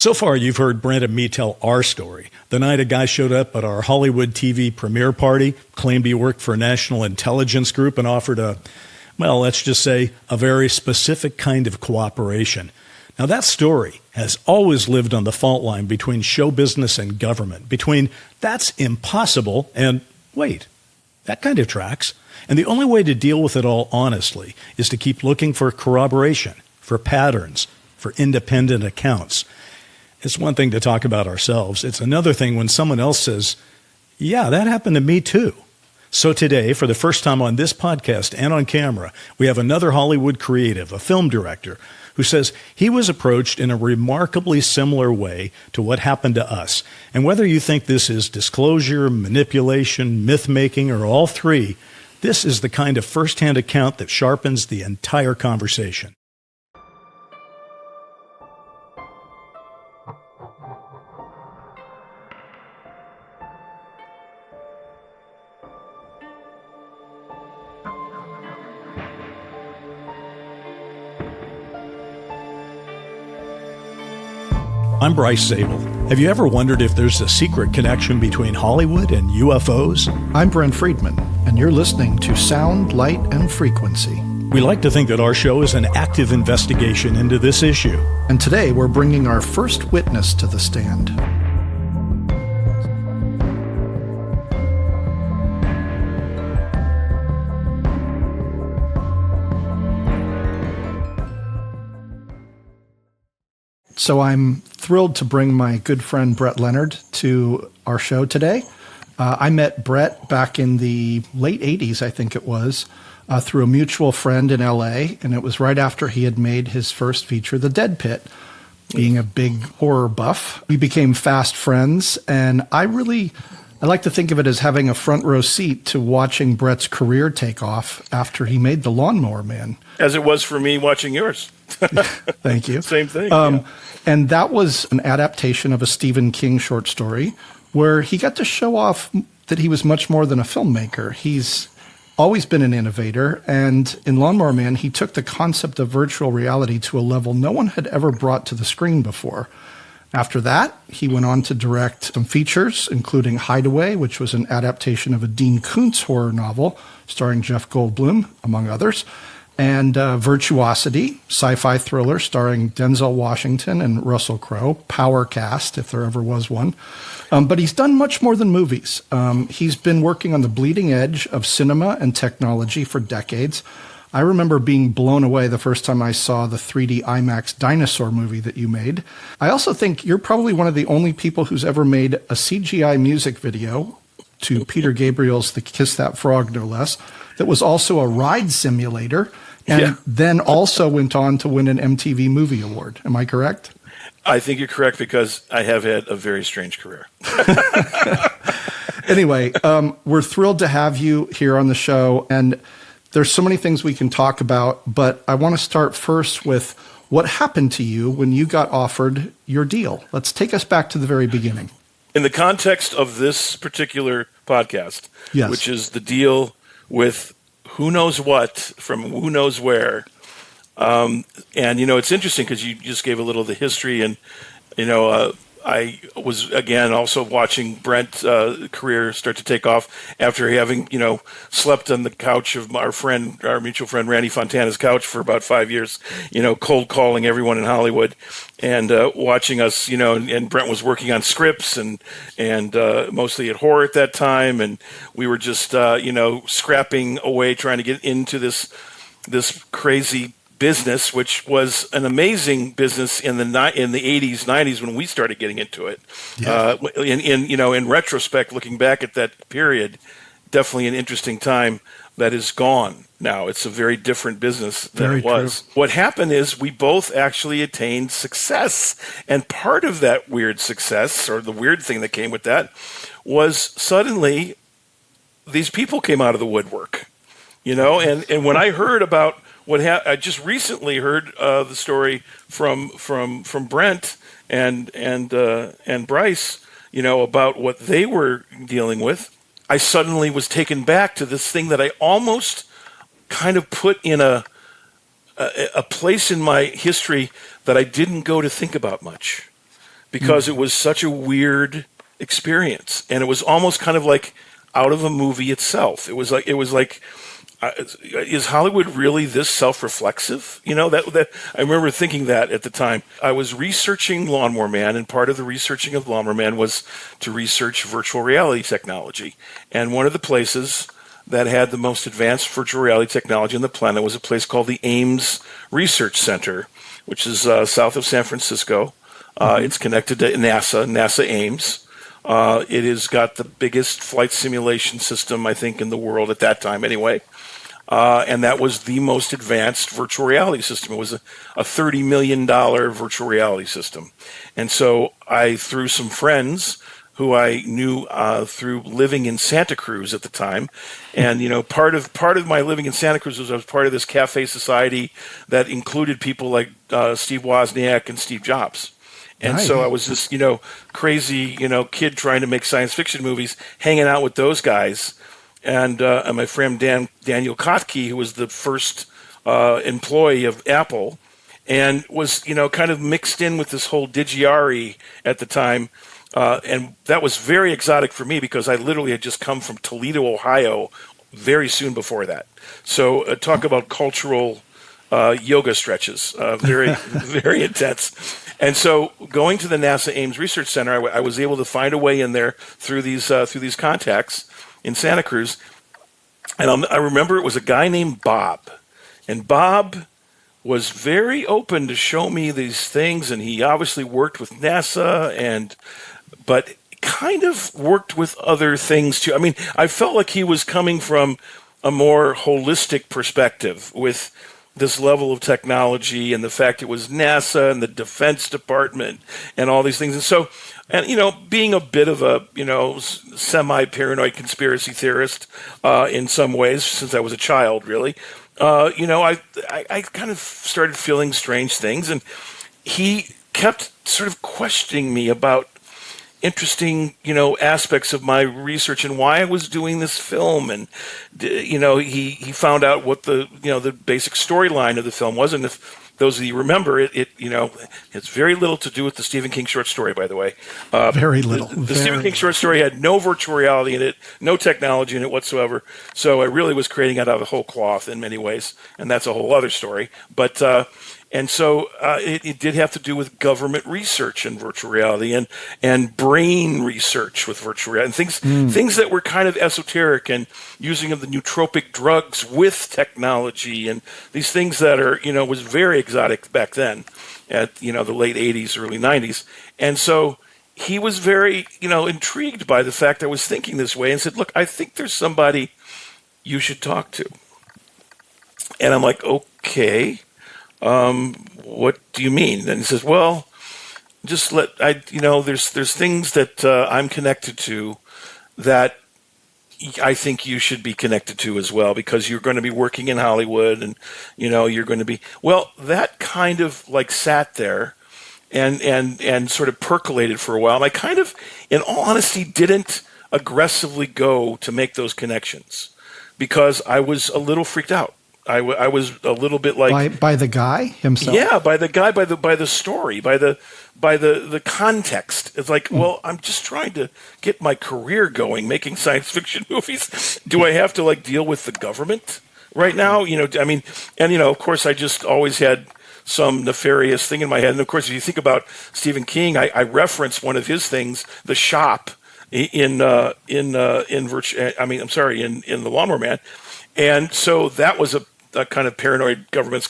So far, you've heard Brent and me tell our story. The night a guy showed up at our Hollywood TV premiere party, claimed he worked for a National Intelligence group, and offered let's just say, a very specific kind of cooperation. Now, that story has always lived on the fault line between show business and government, between that's impossible and, wait, that kind of tracks. And the only way to deal with it all honestly is to keep looking for corroboration, for patterns, for independent accounts. It's one thing to talk about ourselves. It's another thing when someone else says, yeah, that happened to me too. So today, for the first time on this podcast and on camera, we have another Hollywood creative, a film director, who says he was approached in a remarkably similar way to what happened to us. And whether you think this is disclosure, manipulation, myth-making, or all three, this is the kind of first-hand account that sharpens the entire conversation. I'm Bryce Zabel. Have you ever wondered if there's a secret connection between Hollywood and UFOs? I'm Brent Friedman, and you're listening to Sound, Light, and Frequency. We like to think that our show is an active investigation into this issue. And today we're bringing our first witness to the stand. So I'm thrilled to bring my good friend Brett Leonard to our show today. I met Brett back in the late 80s, I think it was, through a mutual friend in LA, and it was right after he had made his first feature, The Dead Pit. Being a big horror buff, we became fast friends, and I like to think of it as having a front row seat to watching Brett's career take off after he made The Lawnmower Man. As it was for me watching yours. Thank you. Same thing. Yeah. And that was an adaptation of a Stephen King short story where he got to show off that he was much more than a filmmaker. He's always been an innovator. And in Lawnmower Man, he took the concept of virtual reality to a level no one had ever brought to the screen before. After that, he went on to direct some features, including Hideaway, which was an adaptation of a Dean Koontz horror novel starring Jeff Goldblum, among others, and Virtuosity, sci-fi thriller starring Denzel Washington and Russell Crowe, power cast, if there ever was one. But he's done much more than movies. He's been working on the bleeding edge of cinema and technology for decades. I remember being blown away the first time I saw the 3D IMAX dinosaur movie that you made. I also think you're probably one of the only people who's ever made a CGI music video to Peter Gabriel's The Kiss That Frog, no less, that was also a ride simulator, and then also went on to win an MTV Movie Award. Am I correct? I think you're correct because I have had a very strange career. Anyway, we're thrilled to have you here on the show, and there's so many things we can talk about, but I want to start first with what happened to you when you got offered your deal. Let's take us back to the very beginning. In the context of this particular podcast, which is the deal with who knows what from who knows where. And, it's interesting because you just gave a little of the history. And, I was, again, also watching Brent's career start to take off after having, slept on the couch of our mutual friend, Randy Fontana's couch for about 5 years, cold calling everyone in Hollywood and watching us, and Brent was working on scripts and mostly at horror at that time. And we were just, scrapping away, trying to get into this crazy business, which was an amazing business in the 80s, 90s when we started getting into it. Yeah. In retrospect, looking back at that period, definitely an interesting time that is gone now. It's a very different business than it was. True. What happened is we both actually attained success, and part of that weird success, or the weird thing that came with that, was suddenly these people came out of the woodwork, and when I heard about I just recently heard the story from Brent and Bryce, about what they were dealing with. I suddenly was taken back to this thing that I almost kind of put in a place in my history that I didn't go to think about much. because it was such a weird experience, and it was almost kind of like out of a movie itself. It was like. Is Hollywood really this self-reflexive? That I remember thinking that at the time. I was researching Lawnmower Man, and part of the researching of Lawnmower Man was to research virtual reality technology. And one of the places that had the most advanced virtual reality technology on the planet was a place called the Ames Research Center, which is south of San Francisco. It's connected to NASA Ames. It has got the biggest flight simulation system, I think, in the world at that time anyway. And that was the most advanced virtual reality system. It was a $30 million virtual reality system. And so I, through some friends who I knew through living in Santa Cruz at the time, and part of my living in Santa Cruz was I was part of this cafe society that included people like Steve Wozniak and Steve Jobs. And Nice. So I was this, crazy, kid trying to make science fiction movies, hanging out with those guys. And my friend Daniel Kotke, who was the first employee of Apple, and was, kind of mixed in with this whole Digiari at the time. And that was very exotic for me because I literally had just come from Toledo, Ohio, very soon before that. So talk about cultural yoga stretches, very, very intense. And so going to the NASA Ames Research Center, I was able to find a way in there through these contacts in Santa Cruz. And I remember it was a guy named Bob. And Bob was very open to show me these things, and he obviously worked with NASA, but kind of worked with other things too. I mean, I felt like he was coming from a more holistic perspective with this level of technology and the fact it was NASA and the Defense Department and all these things. And so, being a bit of a, semi-paranoid conspiracy theorist in some ways, since I was a child, really, I kind of started feeling strange things. And he kept sort of questioning me about interesting, aspects of my research and why I was doing this film. And, he found out what the basic storyline of the film was. And if those of you remember, it's very little to do with the Stephen King short story, by the way. Very little. The Stephen King short story had no virtual reality in it, no technology in it whatsoever. So I really was creating it out of the whole cloth in many ways. And that's a whole other story. But, and so it did have to do with government research in virtual reality and brain research with virtual reality and things that were kind of esoteric and using of the nootropic drugs with technology and these things that are, was very exotic back then at, the late 80s, early 90s. And so he was very, intrigued by the fact I was thinking this way and said, look, I think there's somebody you should talk to. And I'm like, okay. What do you mean? And he says, well, just there's things that I'm connected to that I think you should be connected to as well, because you're going to be working in Hollywood and, you're going to be, well, that kind of like sat there and sort of percolated for a while. And I kind of, in all honesty, didn't aggressively go to make those connections because I was a little freaked out. I was a little bit like by the guy himself. Yeah, by the guy, by the story, by the context. It's like, well, I'm just trying to get my career going, making science fiction movies. Do I have to deal with the government right now? Of course, I just always had some nefarious thing in my head. And of course, if you think about Stephen King, I reference one of his things, The Shop, in The Lawnmower Man, and so that was a kind of paranoid government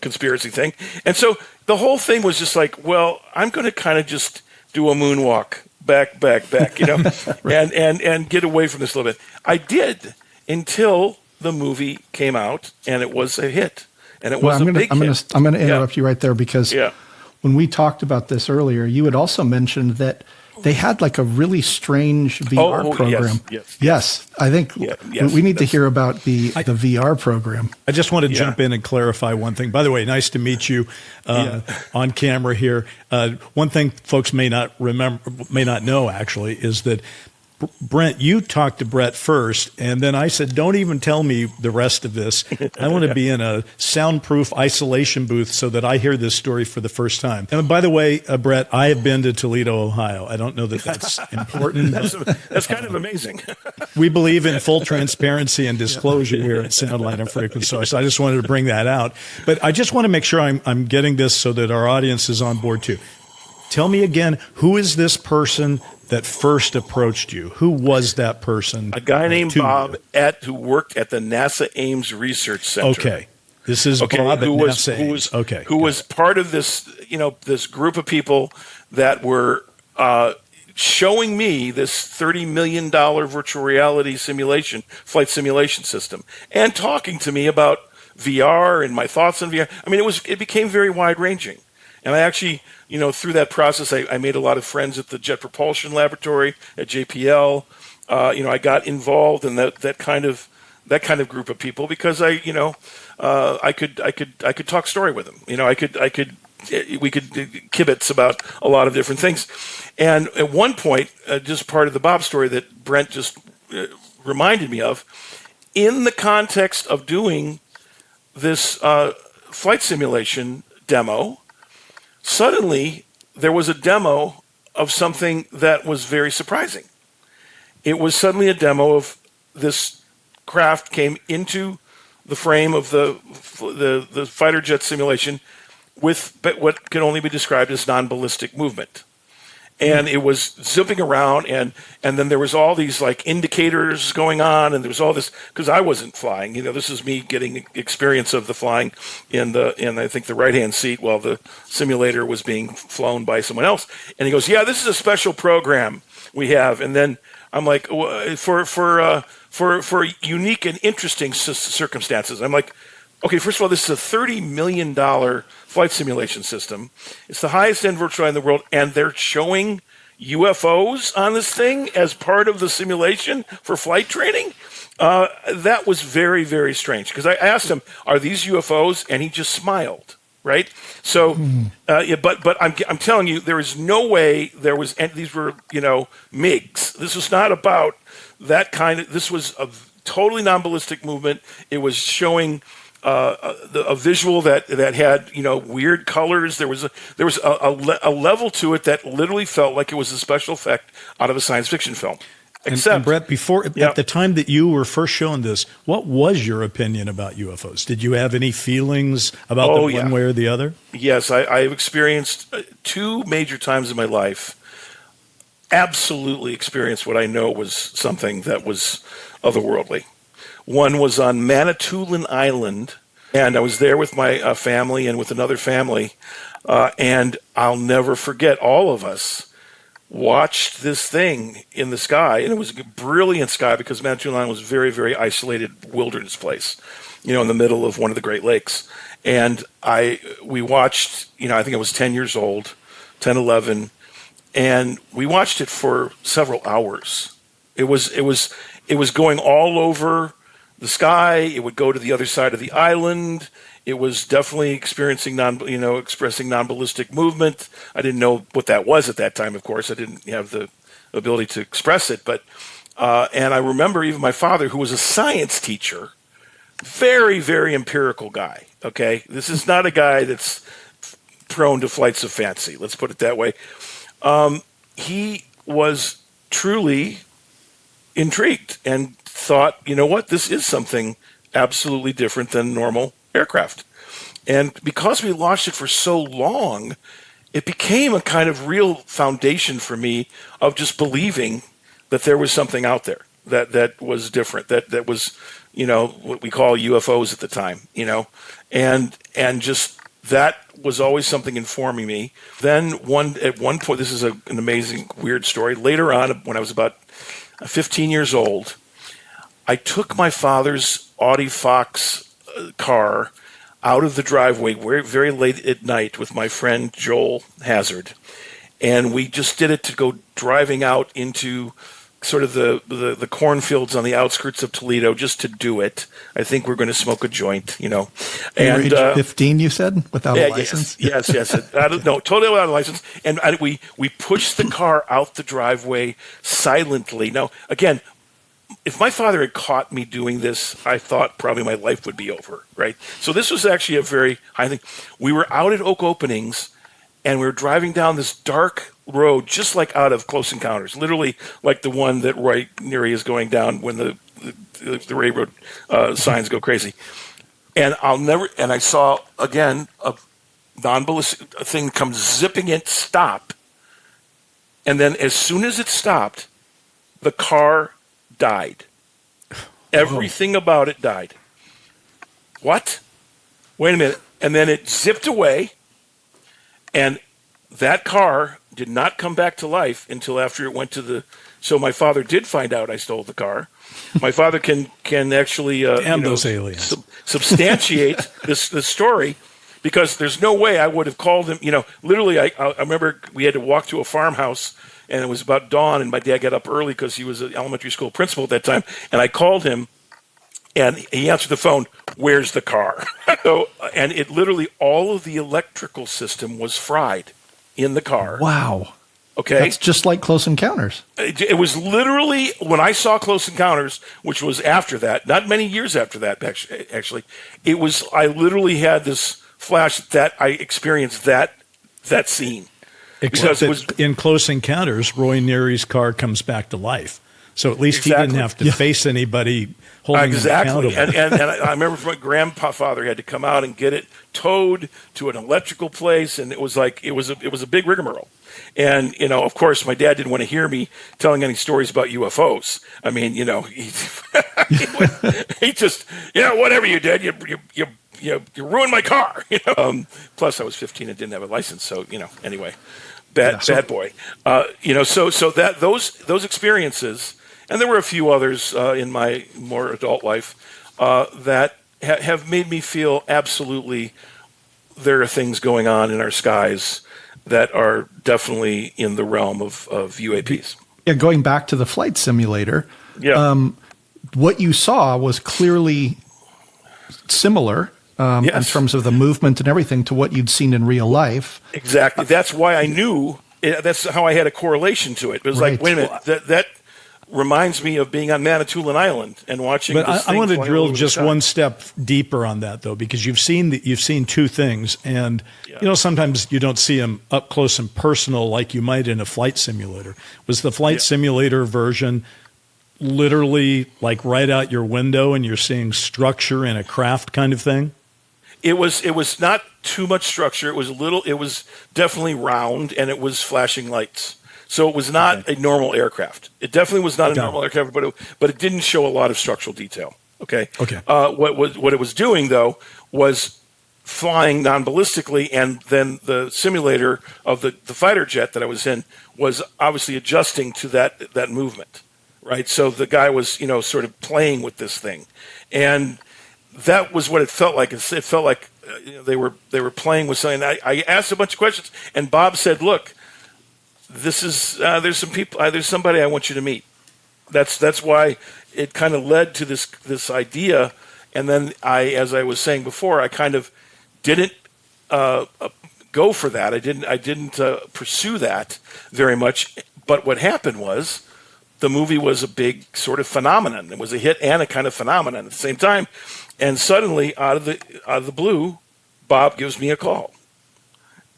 conspiracy thing. And so the whole thing was just like, well, I'm going to kind of just do a moonwalk back, right. and get away from this a little bit. I did until the movie came out and it was a hit. And it was a big hit. I'm going to interrupt you right there because when we talked about this earlier, you had also mentioned that they had a really strange VR program. Yes. I think we need to hear about the VR program. I just want to jump in and clarify one thing. By the way, nice to meet you on camera here. One thing folks may not know actually is that Brent, you talked to Brett first, and then I said, don't even tell me the rest of this. I want to be in a soundproof isolation booth so that I hear this story for the first time. And by the way, Brett, I have been to Toledo, Ohio. I don't know that that's important. That's kind of amazing. We believe in full transparency and disclosure here at Soundlight and Frequency Source. I just wanted to bring that out. But I just want to make sure I'm getting this so that our audience is on board too. Tell me again, who is this person that first approached you? Who was that person? A guy named Bob who worked at the NASA Ames Research Center. Okay. This is Bob at NASA Ames. Who was part of this, this group of people that were showing me this $30 million virtual reality flight simulation system, and talking to me about VR and my thoughts on VR. I mean, it became very wide-ranging. And I actually, through that process, I made a lot of friends at the Jet Propulsion Laboratory at JPL. I got involved in that kind of group of people because I could talk story with them. We could kibitz about a lot of different things. And at one point, just part of the Bob story that Brent just reminded me of, in the context of doing this flight simulation demo, suddenly there was a demo of something that was very surprising. It was suddenly a demo of this craft came into the frame of the fighter jet simulation with what can only be described as non-ballistic movement. And it was zipping around, and then there was all these like indicators going on, and there was all this, because I wasn't flying. This is me getting experience of the flying in I think the right-hand seat while the simulator was being flown by someone else. And he goes, "Yeah, this is a special program we have." And then I'm like, for unique and interesting circumstances. I'm like, okay, first of all, this is a $30 million flight simulation system. It's the highest end virtual in the world, and they're showing UFOs on this thing as part of the simulation for flight training. That was very, very strange, because I asked him, "Are these UFOs?" And he just smiled. Right. So, but I'm telling you, there is no way there was. And these were MiGs. This was not about that kind of. This was a totally non-ballistic movement. It was showing a visual that had weird colors. There was a level to it that literally felt like it was a special effect out of a science fiction film. And Brett, at the time that you were first shown this, what was your opinion about UFOs? Did you have any feelings about them one way or the other? Yes, I've experienced two major times in my life. Absolutely experienced what I know was something that was otherworldly. One was on Manitoulin Island, and I was there with my family and with another family, and I'll never forget, all of us watched this thing in the sky, and it was a brilliant sky because Manitoulin Island was a very, very isolated wilderness place, in the middle of one of the Great Lakes. And we watched, I think I was 10 years old, 10, 11, and we watched it for several hours. It was going all over the sky. It would go to the other side of the island. It was definitely expressing non-ballistic movement. I didn't know what that was at that time, of course. I didn't have the ability to express it. But and I remember even my father, who was a science teacher, very, very empirical guy, okay? This is not a guy that's prone to flights of fancy, let's put it that way. He was truly intrigued and thought, what, this is something absolutely different than normal aircraft. And because we watched it for so long, it became a kind of real foundation for me of just believing that there was something out there that was different, that was, what we call UFOs at the time, and just that was always something informing me. Then at one point, this is an amazing, weird story. Later on, when I was about 15 years old, I took my father's Audi Fox car out of the driveway very, very late at night with my friend Joel Hazard. And we just did it to go driving out into sort of the cornfields on the outskirts of Toledo just to do it. I think we're going to smoke a joint, you know. And age 15, you said, without a license? Yes. No, totally without a license. And we pushed the car out the driveway silently. Now, again, if my father had caught me doing this, I thought probably my life would be over, right? So this was actually a very high thing. We were out at Oak Openings, and we were driving down this dark road, just like out of Close Encounters, literally like the one that Roy Neary is going down when the railroad signs go crazy. And I saw, again, a non-ballistic thing come zipping in, stop. And then as soon as it stopped, the car died. Everything about it died. What? Wait a minute. And then it zipped away, and that car did not come back to life until after it went to the... So my father did find out I stole the car. My father can actually those aliens. Substantiate this story, because there's no way I would have called him. You know, literally, I remember we had to walk to a farmhouse, and it was about dawn, and my dad got up early because he was an elementary school principal at that time, and I called him, and he answered the phone, "Where's the car?" So, and it literally, all of the electrical system was fried in the car. Wow. Okay. That's just like Close Encounters. It was literally, when I saw Close Encounters, which was after that, not many years after that, actually, I literally had this flash that I experienced that scene. Except in Close Encounters, Roy Neary's car comes back to life. So at least he didn't have to face anybody holding him accountable. And I remember my grandfather had to come out and get it towed to an electrical place, and it was a big rigmarole. And, you know, of course, my dad didn't want to hear me telling any stories about UFOs. I mean, you know, he just, you know, whatever you did, you ruined my car. You know. Plus, I was 15 and didn't have a license, so, you know, anyway, bad boy. You know, so that those experiences, and there were a few others in my more adult life that have made me feel absolutely there are things going on in our skies that are definitely in the realm of UAPs. Yeah, going back to the flight simulator, what you saw was clearly similar in terms of the movement and everything to what you'd seen in real life. Exactly. That's why I knew. That's how I had a correlation to it. It was like, wait a minute, that reminds me of being on Manitoulin Island and watching. But I want to drill just one step deeper on that, though, because you've seen two things, and you know, sometimes you don't see them up close and personal like you might in a flight simulator. Was the flight simulator version literally like right out your window, and you're seeing structure in a craft kind of thing? It was not too much structure. It was definitely round, and it was flashing lights. So it was not a normal aircraft. It definitely was not a normal aircraft, but it didn't show a lot of structural detail. Okay. What it was doing, though, was flying non-ballistically, and then the simulator of the fighter jet that I was in was obviously adjusting to that movement, right? So the guy was, you know, sort of playing with this thing, and that was what it felt like. It felt like they were playing with something. I asked a bunch of questions, and Bob said, "Look, this is there's somebody I want you to meet." That's why it kind of led to this idea, and then as I was saying before, I kind of didn't go for that. I didn't pursue that very much. But what happened was the movie was a big sort of phenomenon. It was a hit and a kind of phenomenon at the same time. And suddenly, out of the blue, Bob gives me a call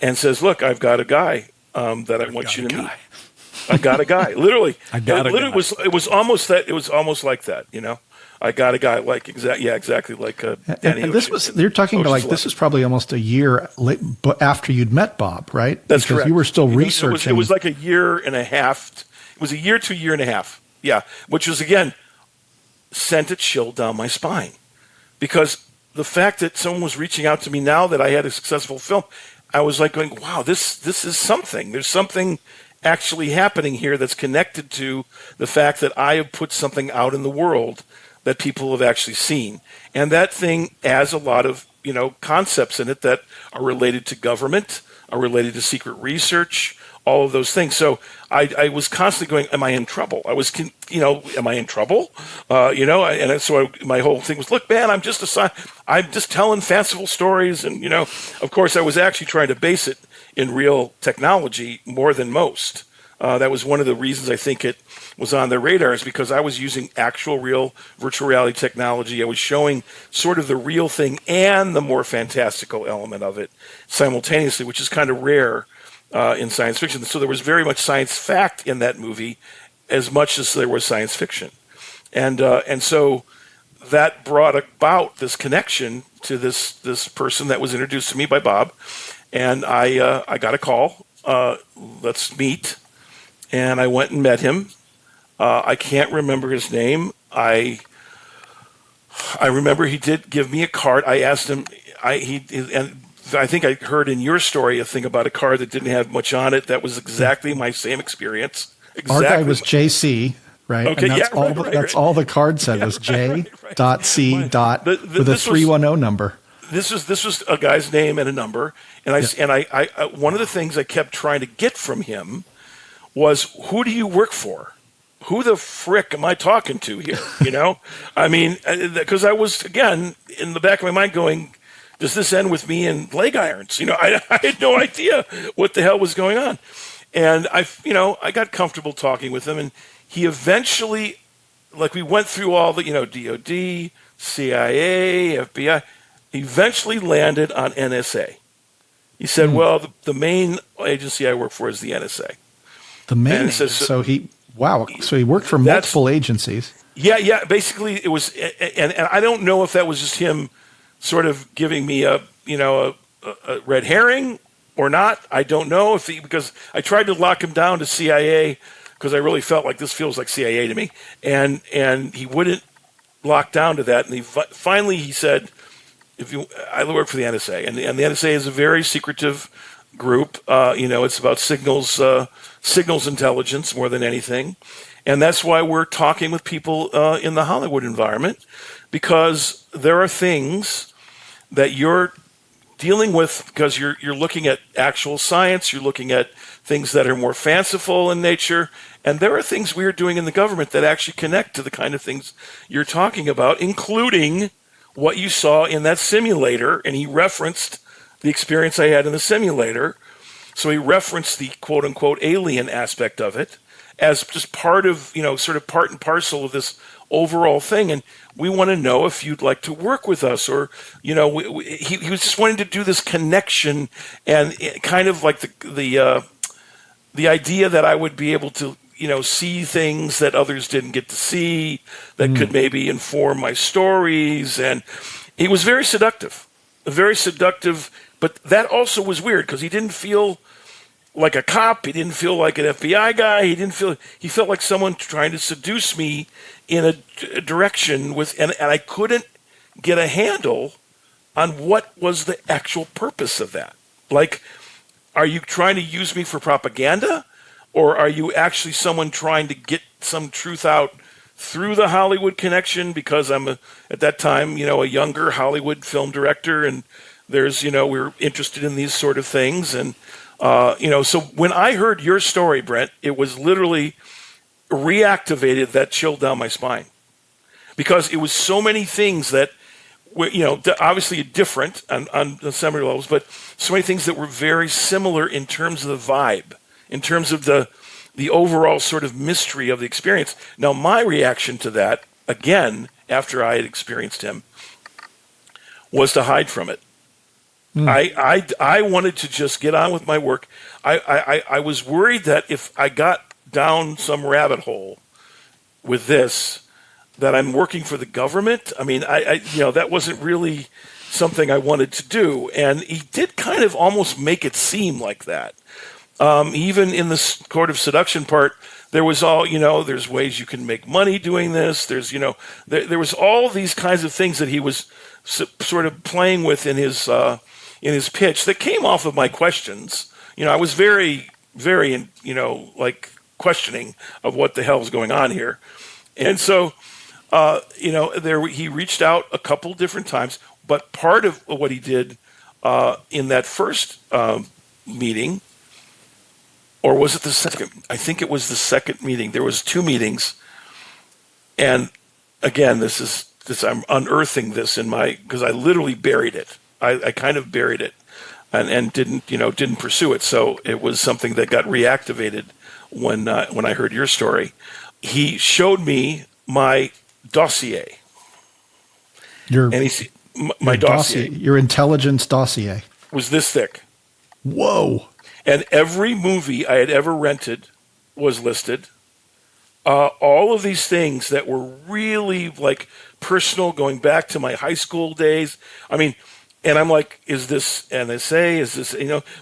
and says, "Look, I've got a guy that I want you to meet." I got a guy. Literally, it was almost that. It was almost like that. You know, I got a guy like exactly like Danny. And this was you're talking about like this is probably almost a year late, but after you'd met Bob, right? That's correct. You were still researching. It was like a year and a half. It was a year to a year and a half. Yeah, which was again sent a chill down my spine, because the fact that someone was reaching out to me now that I had a successful film, I was like going, wow, this is something. There's something actually happening here that's connected to the fact that I have put something out in the world that people have actually seen. And that thing has a lot of, you know, concepts in it that are related to government, are related to secret research, all of those things. So I was constantly going, am I in trouble? Am I in trouble? My whole thing was, look, man, I'm just telling fanciful stories. And, of course, I was actually trying to base it in real technology more than most. That was one of the reasons I think it was on their radar, is because I was using actual real virtual reality technology. I was showing sort of the real thing and the more fantastical element of it simultaneously, which is kind of rare in science fiction. So there was very much science fact in that movie as much as there was science fiction. And so that brought about this connection to this person that was introduced to me by Bob. And I got a call, let's meet. And I went and met him. I can't remember his name. I remember he did give me a card. I asked him, and I think I heard in your story a thing about a card that didn't have much on it. That was exactly my same experience. Exactly. Our guy was JC, right? Okay, and that's all the card said was J.C. with a 310 number. This was a guy's name and a number, and I one of the things I kept trying to get from him was, who do you work for? Who the frick am I talking to here? I mean, because I was, again, in the back of my mind going, does this end with me in leg irons? I had no idea what the hell was going on. And I got comfortable talking with him, and he eventually, we went through all the, DOD, CIA, FBI, eventually landed on NSA. He said, well, the main agency I work for is the NSA. The main. So he worked for multiple agencies. Yeah. Basically, it was, and I don't know if that was just him sort of giving me a red herring or not. I don't know because I tried to lock him down to CIA because I really felt like this feels like CIA to me, and he wouldn't lock down to that. And finally he said, I work for the NSA, and the NSA is a very secretive group. It's about signals intelligence more than anything. And that's why we're talking with people in the Hollywood environment, because there are things that you're dealing with because you're looking at actual science, you're looking at things that are more fanciful in nature, and there are things we are doing in the government that actually connect to the kind of things you're talking about, including what you saw in that simulator. And he referenced the experience I had in the simulator. So he referenced the quote unquote alien aspect of it as just part of, sort of part and parcel of this overall thing. And we want to know if you'd like to work with us, or, he was just wanting to do this connection, and kind of like the idea that I would be able to, see things that others didn't get to see, that could maybe inform my stories. And he was very seductive. But that also was weird because he didn't feel like a cop. He didn't feel like an FBI guy. He felt like someone trying to seduce me in a direction and I couldn't get a handle on what was the actual purpose of that. Like, are you trying to use me for propaganda, or are you actually someone trying to get some truth out through the Hollywood connection? Because I'm at that time, a younger Hollywood film director, and there's, we're interested in these sort of things. And, so when I heard your story, Brent, it was literally reactivated that chill down my spine, because it was so many things that were, obviously different on so many levels, but so many things that were very similar in terms of the vibe, in terms of the overall sort of mystery of the experience. Now, my reaction to that, again, after I had experienced him, was to hide from it. I wanted to just get on with my work. I was worried that if I got down some rabbit hole with this, that I'm working for the government. I mean, that wasn't really something I wanted to do. And he did kind of almost make it seem like that. Even in the court of seduction part, there was all, there's ways you can make money doing this. There's, there was all these kinds of things that he was sort of playing with in his pitch that came off of my questions. I was very, very, questioning of what the hell is going on here. And so, he reached out a couple different times, but part of what he did in that first meeting or was it the second? I think it was the second meeting. There was 2 meetings, and again, this I'm unearthing this because I literally buried it. I kind of buried it, and didn't pursue it. So it was something that got reactivated when I heard your story. He showed me my dossier. My dossier. Your intelligence dossier was this thick. Whoa. And every movie I had ever rented was listed. All of these things that were really like personal, going back to my high school days. I mean, and I'm like, is this NSA? Is this,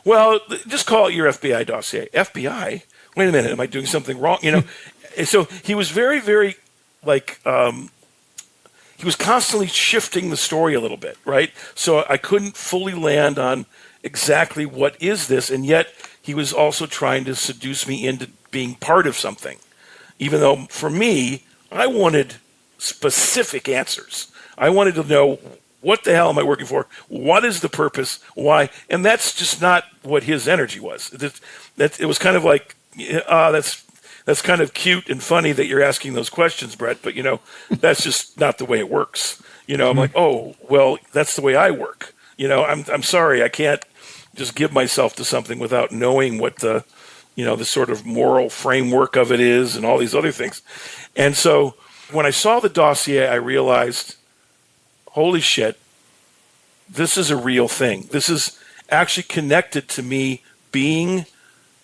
well, just call it your FBI dossier. FBI? Wait a minute. Am I doing something wrong? And so he was very, very like, he was constantly shifting the story a little bit, right? So I couldn't fully land on exactly what is this, and yet he was also trying to seduce me into being part of something, even though for me, I wanted specific answers. I wanted to know, what the hell am I working for? What is the purpose? Why? And that's just not what his energy was. It was kind of like, that's kind of cute and funny that you're asking those questions, Brett, but that's just not the way it works. I'm like, oh, well, that's the way I work. I'm sorry, I can't just give myself to something without knowing what the sort of moral framework of it is and all these other things. And so when I saw the dossier, I realized, holy shit, this is a real thing. This is actually connected to me being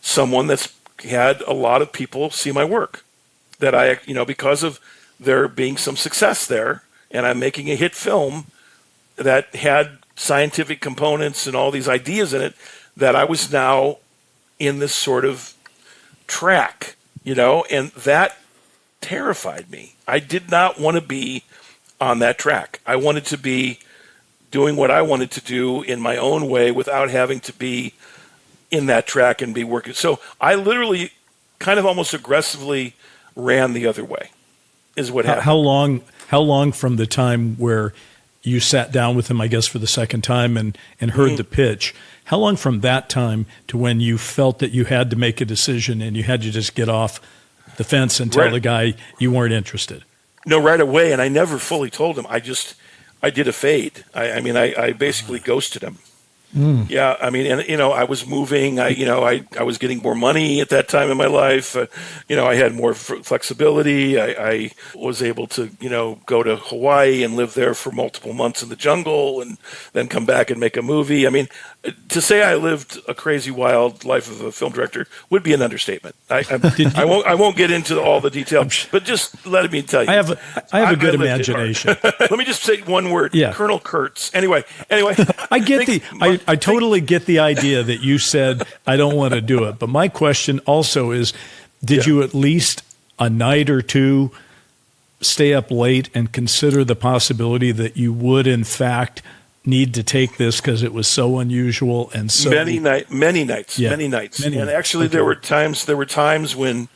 someone that's had a lot of people see my work, that I, because of there being some success there, and I'm making a hit film that had scientific components and all these ideas in it, that I was now in this sort of track, and that terrified me. I did not want to be on that track. I wanted to be doing what I wanted to do in my own way without having to be in that track and be working. So I literally kind of almost aggressively ran the other way, is what happened. How long from the time where you sat down with him, I guess, for the second time and heard the pitch, how long from that time to when you felt that you had to make a decision and you had to just get off the fence and tell the guy you weren't interested? No, right away. And I never fully told him. I did a fade. I basically ghosted him. Yeah, I mean, and I was moving. I was getting more money at that time in my life. I had more flexibility. I was able to go to Hawaii and live there for multiple months in the jungle, and then come back and make a movie. I mean, to say I lived a crazy, wild life of a film director would be an understatement. I won't get into all the details, but just let me tell you, I have a good imagination. Let me just say one word. Yeah. Colonel Kurtz. Anyway, I totally get the idea that you said, I don't want to do it. But my question also is, did you at least a night or two stay up late and consider the possibility that you would, in fact, need to take this because it was so unusual and so many nights. And actually, there were times when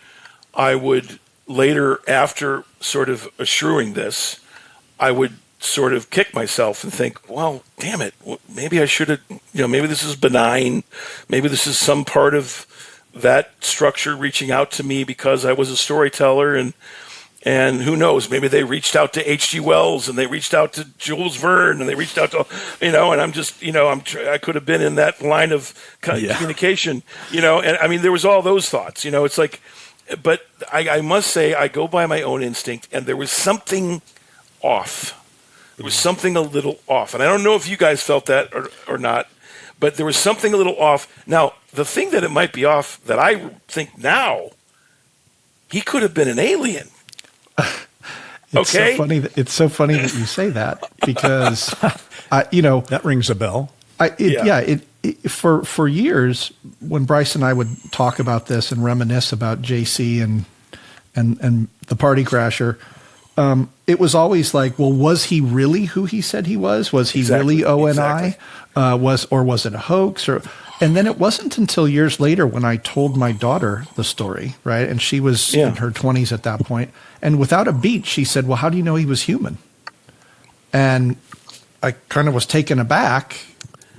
I would later, after sort of eschewing this, I would sort of kick myself and think, well, damn it, maybe I should have, maybe this is benign. Maybe this is some part of that structure reaching out to me because I was a storyteller, and who knows, maybe they reached out to H.G. Wells and they reached out to Jules Verne and they reached out to, and I'm just, I could have been in that line of communication, and I mean, there was all those thoughts, it's like, but I must say I go by my own instinct, and there was something off. There was something a little off. And I don't know if you guys felt that or not, but there was something a little off. Now, the thing that it might be off that I think now, he could have been an alien. It's so funny that you say that, because, that rings a bell. For years, when Bryce and I would talk about this and reminisce about JC and the Party Crasher, it was always like, well, was he really who he said he was? Was he really ONI? Was it a hoax? And then it wasn't until years later when I told my daughter the story, right? And she was in her 20s at that point. And without a beat, she said, well, how do you know he was human? And I kind of was taken aback.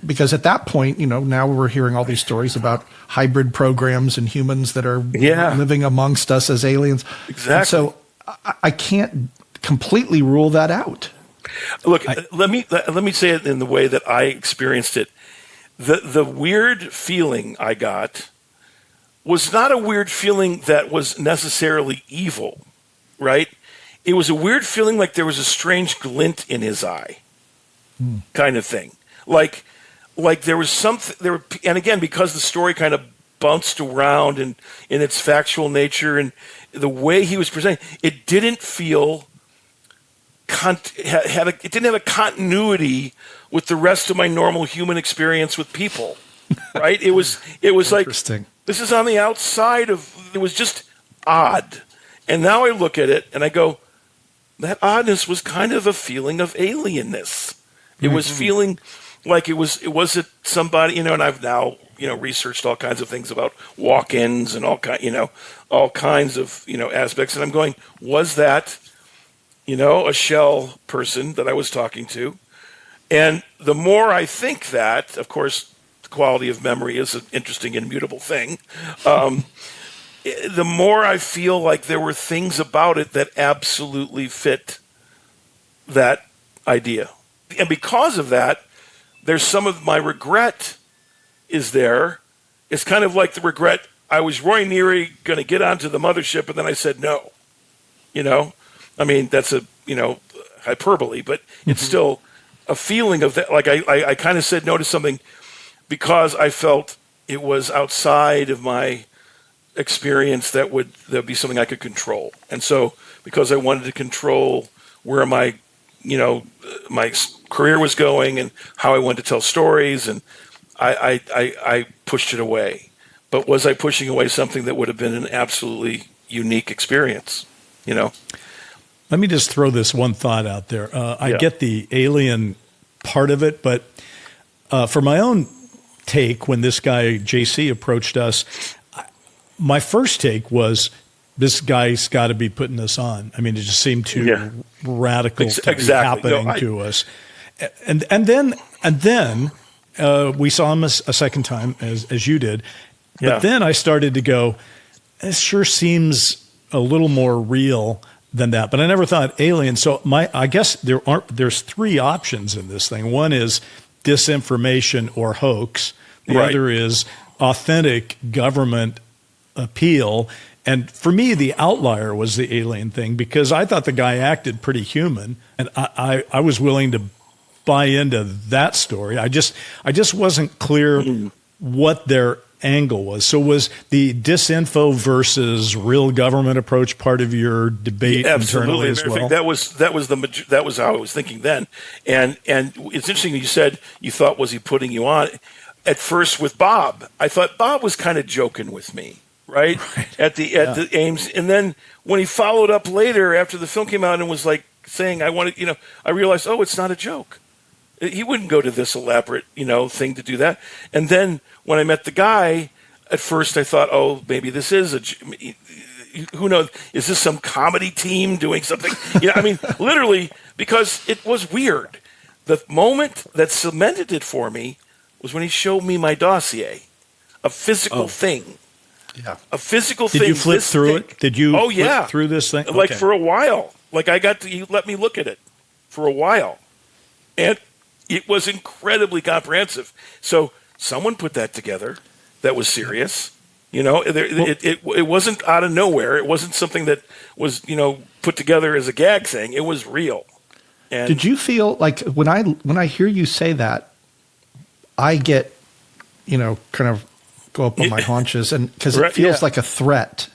because at that point, now we're hearing all these stories about hybrid programs and humans that are living amongst us as aliens. Exactly. And so I can't completely rule that out. Look, let me say it in the way that I experienced it. The weird feeling I got was not a weird feeling that was necessarily evil, right? It was a weird feeling like there was a strange glint in his eye, kind of thing. Like there was something there, and again, because the story kind of bounced around in its factual nature and the way he was presenting, it didn't feel it didn't have a continuity with the rest of my normal human experience with people, right? It was like, this is on the outside of, it was just odd. And now I look at it and I go, that oddness was kind of a feeling of alienness. It was feeling like it wasn't somebody, and I've now, researched all kinds of things about walk-ins and all kinds of, aspects. And I'm going, was that, a shell person that I was talking to? And the more I think that, of course, the quality of memory is an interesting and immutable thing. The more I feel like there were things about it that absolutely fit that idea. And because of that, there's some of my regret is there. It's kind of like the regret, I was Roy Neary going to get onto the mothership, and then I said no. I mean, that's a, hyperbole, but it's still a feeling of that. Like I kind of said no to something because I felt it was outside of my experience that'd be something I could control. And so because I wanted to control where my career was going and how I wanted to tell stories, and I pushed it away. But was I pushing away something that would have been an absolutely unique experience? Let me just throw this one thought out there. I get the alien part of it, but for my own take, when this guy, JC, approached us, my first take was, this guy's got to be putting this on. I mean, it just seemed too radical to be happening to us. And then we saw him a second time, as you did. But then I started to go, this sure seems a little more real than that. But I never thought alien. So I guess there's three options in this thing. One is disinformation or hoax. The other is authentic government appeal. And for me, the outlier was the alien thing, because I thought the guy acted pretty human, and I was willing to buy into that story. I just wasn't clear what their angle was. So was the disinfo versus real government approach part of your debate internally as well? That was how I was thinking then. And it's interesting that you said you thought, was he putting you on? At first with Bob, I thought Bob was kind of joking with me. Right? At the Ames. And then when he followed up later after the film came out and was like saying, I realized, it's not a joke. He wouldn't go to this elaborate, thing to do that. And then when I met the guy, at first I thought, maybe this is who knows? Is this some comedy team doing something? Literally, because it was weird. The moment that cemented it for me was when he showed me my dossier, a physical thing. Yeah, a physical thing. Did you flip through it? Did you flip through this thing? Like for a while. Like you let me look at it for a while. And it was incredibly comprehensive. So someone put that together that was serious. It wasn't out of nowhere. It wasn't something that was, put together as a gag thing. It was real. And did you feel like when I hear you say that, I get, kind of go up on my haunches, and because it feels like a threat.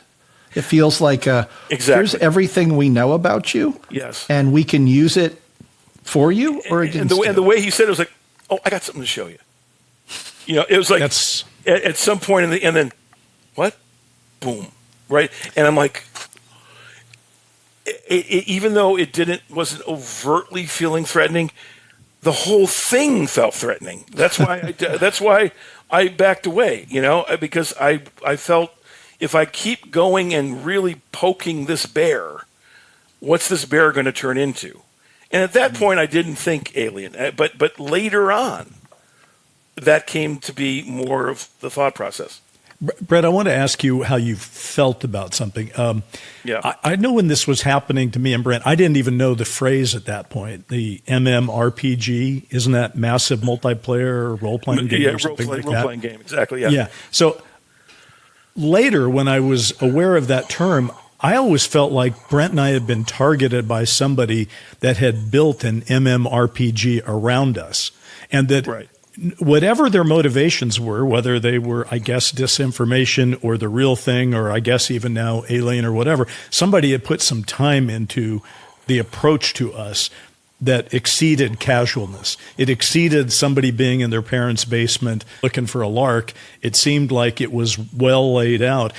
It feels like here's everything we know about you. Yes. And we can use it for you or against you. And the way he said it was like, I got something to show you. It was like at some point and then what? Boom. Right? And I'm like, even though it wasn't overtly feeling threatening, the whole thing felt threatening. That's why I backed away, because I felt if I keep going and really poking this bear, what's this bear going to turn into? And at that point, I didn't think alien. But later on, that came to be more of the thought process. Brett, I want to ask you how you felt about something. I know when this was happening to me and Brent, I didn't even know the phrase at that point. The MMRPG, isn't that massive multiplayer role-playing game or something like that? Yeah, role-playing game, exactly, yeah. Yeah. So later, when I was aware of that term, I always felt like Brent and I had been targeted by somebody that had built an MMRPG around us. And that whatever their motivations were, whether they were, I guess, disinformation or the real thing, or I guess even now alien or whatever, somebody had put some time into the approach to us that exceeded casualness. It exceeded somebody being in their parents' basement looking for a lark. It seemed like it was well laid out.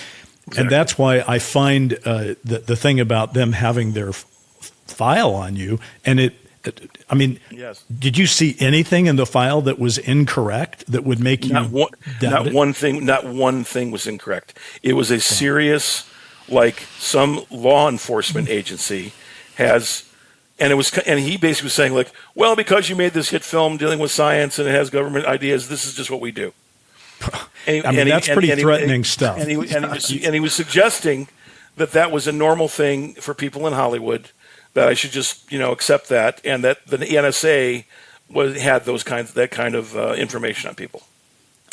Exactly. And that's why I find the thing about them having their file on you, and I mean, yes. Did you see anything in the file that was incorrect that would make you not one thing was incorrect. It was a serious, like some law enforcement agency has, and he basically was saying like, well, because you made this hit film dealing with science and it has government ideas, this is just what we do. That's pretty threatening stuff. And he was suggesting that was a normal thing for people in Hollywood, that I should just accept that, and that the NSA had that kind of information on people.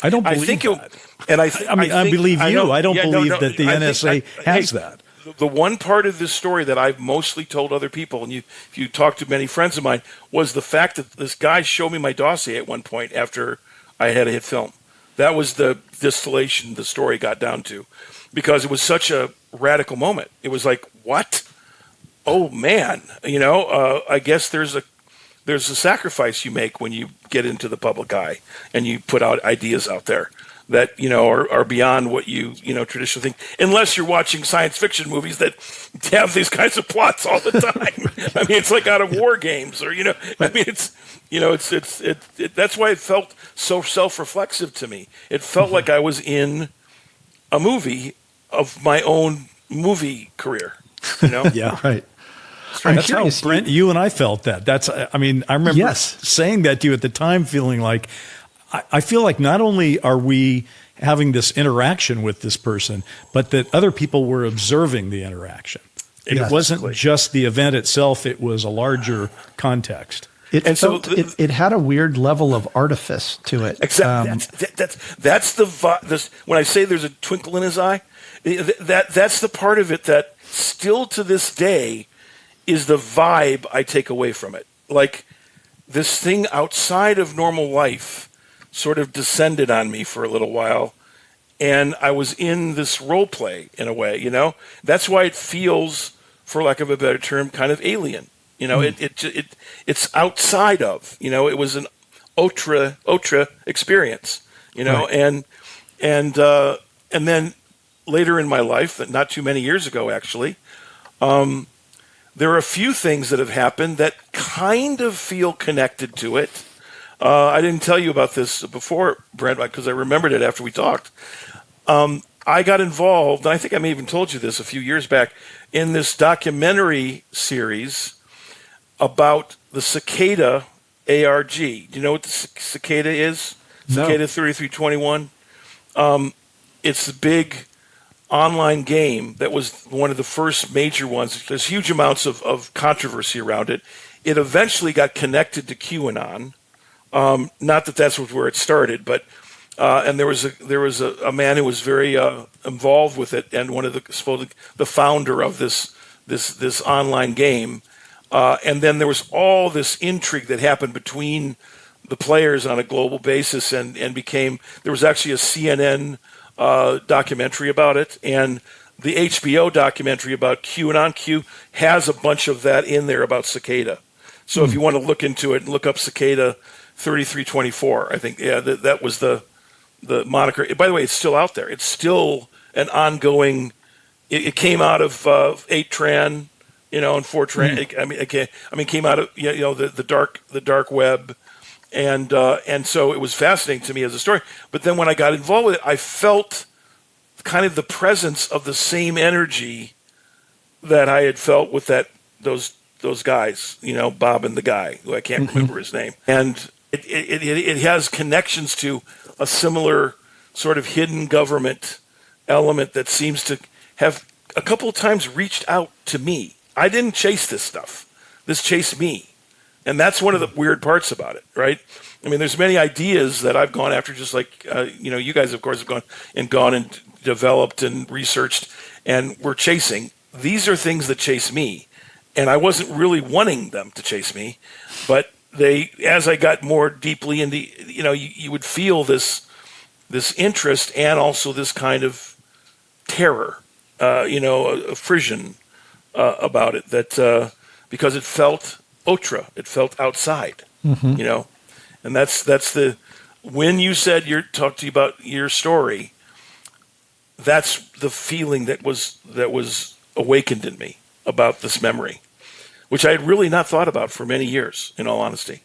I don't believe that. I believe you. I don't believe that the NSA has that. The one part of this story that I've mostly told other people, and if you talk to many friends of mine, was the fact that this guy showed me my dossier at one point after I had a hit film. That was the distillation the story got down to, because it was such a radical moment. It was like, what? Oh man, I guess there's a sacrifice you make when you get into the public eye and you put out ideas out there that are beyond what you traditionally think, unless you're watching science fiction movies that have these kinds of plots all the time. I mean, it's like out of war games, or it's that's why it felt so self-reflexive to me. It felt like I was in a movie of my own movie career. Yeah, right. That's how, Brent, you and I felt that. I remember saying that to you at the time, feeling like, I feel like not only are we having this interaction with this person, but that other people were observing the interaction. It wasn't just the event itself, it was a larger context. It had a weird level of artifice to it. Exactly. That's when I say there's a twinkle in his eye, that's the part of it that still to this day is the vibe I take away from it. Like, this thing outside of normal life sort of descended on me for a little while, and I was in this role play in a way, That's why it feels, for lack of a better term, kind of alien. It's outside of, it was an ultra experience, right. and then later in my life, not too many years ago actually, there are a few things that have happened that kind of feel connected to it. I didn't tell you about this before, Brent, because I remembered it after we talked. I got involved, and I think I may even told you this a few years back, in this documentary series about the cicada ARG. Do you know what the cicada is? No. Cicada 3321. It's the big online game that was one of the first major ones. There's huge amounts of controversy around it. It eventually got connected to QAnon. Not that that's where it started, but and there was a man who was very involved with it, and one of the founder of this online game. And then there was all this intrigue that happened between the players on a global basis, and there was actually a CNN documentary about it, and the HBO documentary about QAnon. Q has a bunch of that in there about cicada. So if you want to look into it and look up cicada 3324, I think that was the moniker. By the way, it's still out there. It's still an ongoing. It came out of 8chan, and 4chan. It came out of the dark web. And so it was fascinating to me as a story. But then when I got involved with it, I felt kind of the presence of the same energy that I had felt with those guys, Bob and the guy, who I can't remember his name. And it has connections to a similar sort of hidden government element that seems to have a couple of times reached out to me. I didn't chase this stuff. This chased me. And that's one of the weird parts about it, right? I mean, there's many ideas that I've gone after, just like, you guys, of course, have gone and developed and researched, and we're chasing. These are things that chase me. And I wasn't really wanting them to chase me, but as I got more deeply into, you would feel this interest and also this kind of terror, a frisson about it, that because it felt outre, it felt outside, and that's when you said talked to you about your story, that's the feeling that was awakened in me about this memory, which I had really not thought about for many years, in all honesty.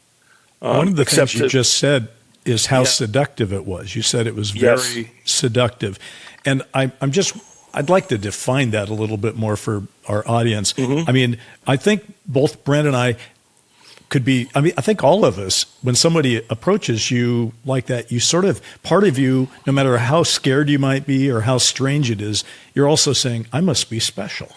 One of the things you just said is how seductive it was. You said it was very seductive. And I'd like to define that a little bit more for our audience. Mm-hmm. I mean, I think both Brent and I I think all of us, when somebody approaches you like that, you sort of, part of you, no matter how scared you might be or how strange it is, you're also saying, I must be special.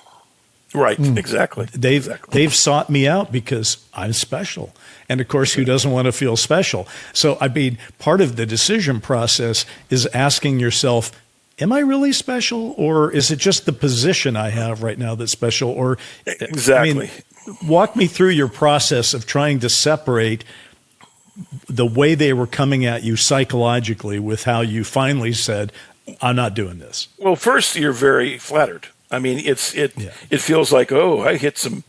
Right, exactly. They've sought me out because I'm special. And of course, who doesn't want to feel special? So, I mean, part of the decision process is asking yourself, am I really special? Or is it just the position I have right now that's special? Or exactly. Walk me through your process of trying to separate the way they were coming at you psychologically with how you finally said, I'm not doing this. Well, first, you're very flattered. I mean, it feels like, oh, I hit some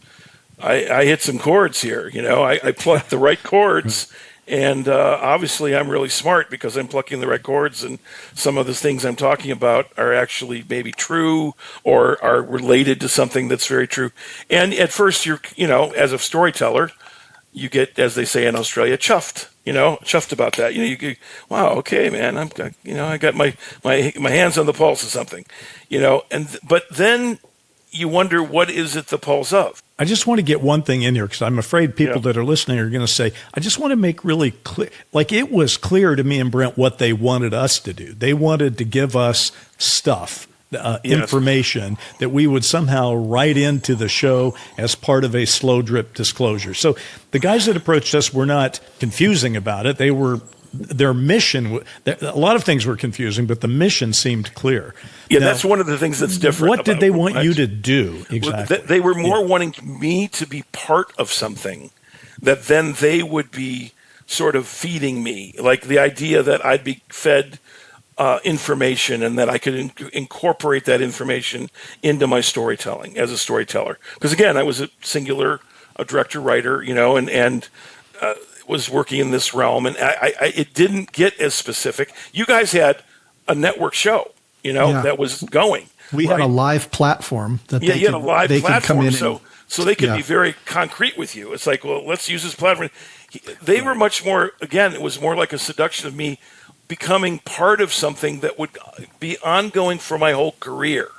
chords here. I plucked the right chords, and obviously I'm really smart because I'm plucking the right chords, and some of the things I'm talking about are actually maybe true or are related to something that's very true. And at first, you're, as a storyteller, you get, as they say in Australia, chuffed. Chuffed about that. You go, wow, okay, man, I got my hands on the pulse of something, but then you wonder, what is it the pulse of? I just want to get one thing in here because I'm afraid people that are listening are going to say, I just want to make really clear, like it was clear to me and Brent what they wanted us to do. They wanted to give us stuff. Information that we would somehow write into the show as part of a slow drip disclosure. So the guys that approached us were not confusing about it. Their mission, a lot of things were confusing, but the mission seemed clear. Yeah, now, that's one of the things that's different. What did they want you to do exactly? They were more wanting me to be part of something that then they would be sort of feeding me, like the idea that I'd be fed information and that I could incorporate that information into my storytelling as a storyteller. Because again, I was a director, writer, and was working in this realm, and it didn't get as specific. You guys had a network show, that was going. We had a live platform that they could come in. So they could be very concrete with you. It's like, well, let's use this platform. They were much more, again, it was more like a seduction of me becoming part of something that would be ongoing for my whole career.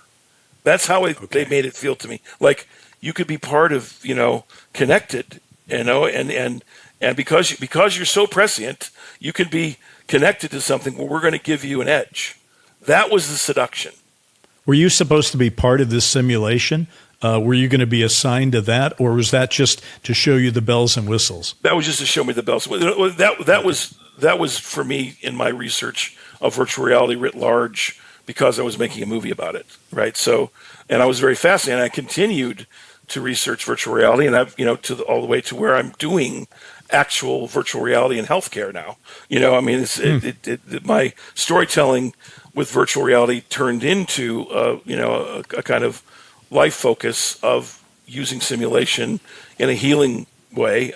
That's how they made it feel to me. Like you could be part of, connected, and because you're so prescient, you can be connected to something where we're going to give you an edge. That was the seduction. Were you supposed to be part of this simulation? Were you going to be assigned to that, or was that just to show you the bells and whistles? That was just to show me the bells. That was for me in my research of virtual reality writ large, because I was making a movie about it, right? So, and I was very fascinated. I continued to research virtual reality, and I've all the way to where I'm doing actual virtual reality in healthcare now. My storytelling with virtual reality turned into a kind of life focus of using simulation in a healing way.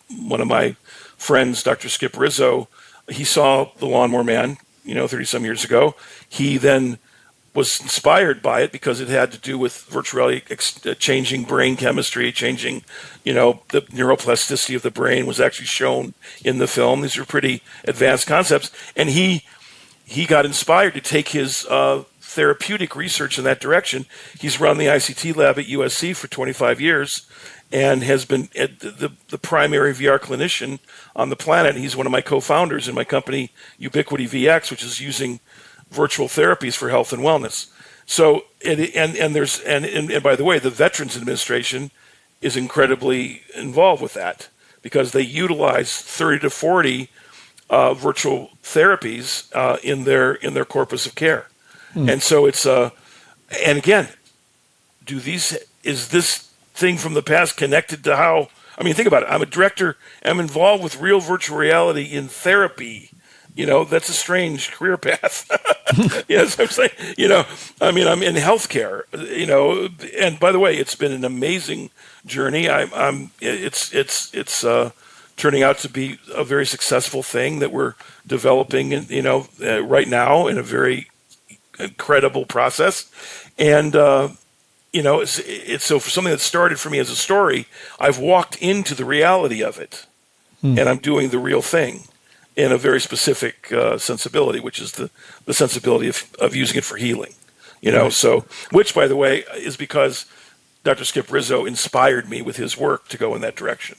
One of my friends, Dr. Skip Rizzo, he saw The Lawnmower Man, 30-some years ago. He then was inspired by it because it had to do with virtual reality, changing brain chemistry, changing, the neuroplasticity of the brain was actually shown in the film. These are pretty advanced concepts. And he got inspired to take his therapeutic research in that direction. He's run the ICT lab at USC for 25 years. and has been the primary VR clinician on the planet. He's one of my co-founders in my company, Ubiquity VX, which is using virtual therapies for health and wellness. So, and by the way, the Veterans Administration is incredibly involved with that because they utilize 30 to 40 virtual therapies in their corpus of care. And so it's and again, is this thing from the past connected to how? I mean, think about it. I'm a director. I'm involved with real virtual reality in therapy. That's a strange career path. Yes, I'm saying. I mean, I'm in healthcare. And by the way, it's been an amazing journey. It's turning out to be a very successful thing that we're developing. Right now in a very incredible process, and it's so for something that started for me as a story, I've walked into the reality of it, and I'm doing the real thing in a very specific sensibility, which is the sensibility of using it for healing. Right. So which, by the way, is because Dr. Skip Rizzo inspired me with his work to go in that direction.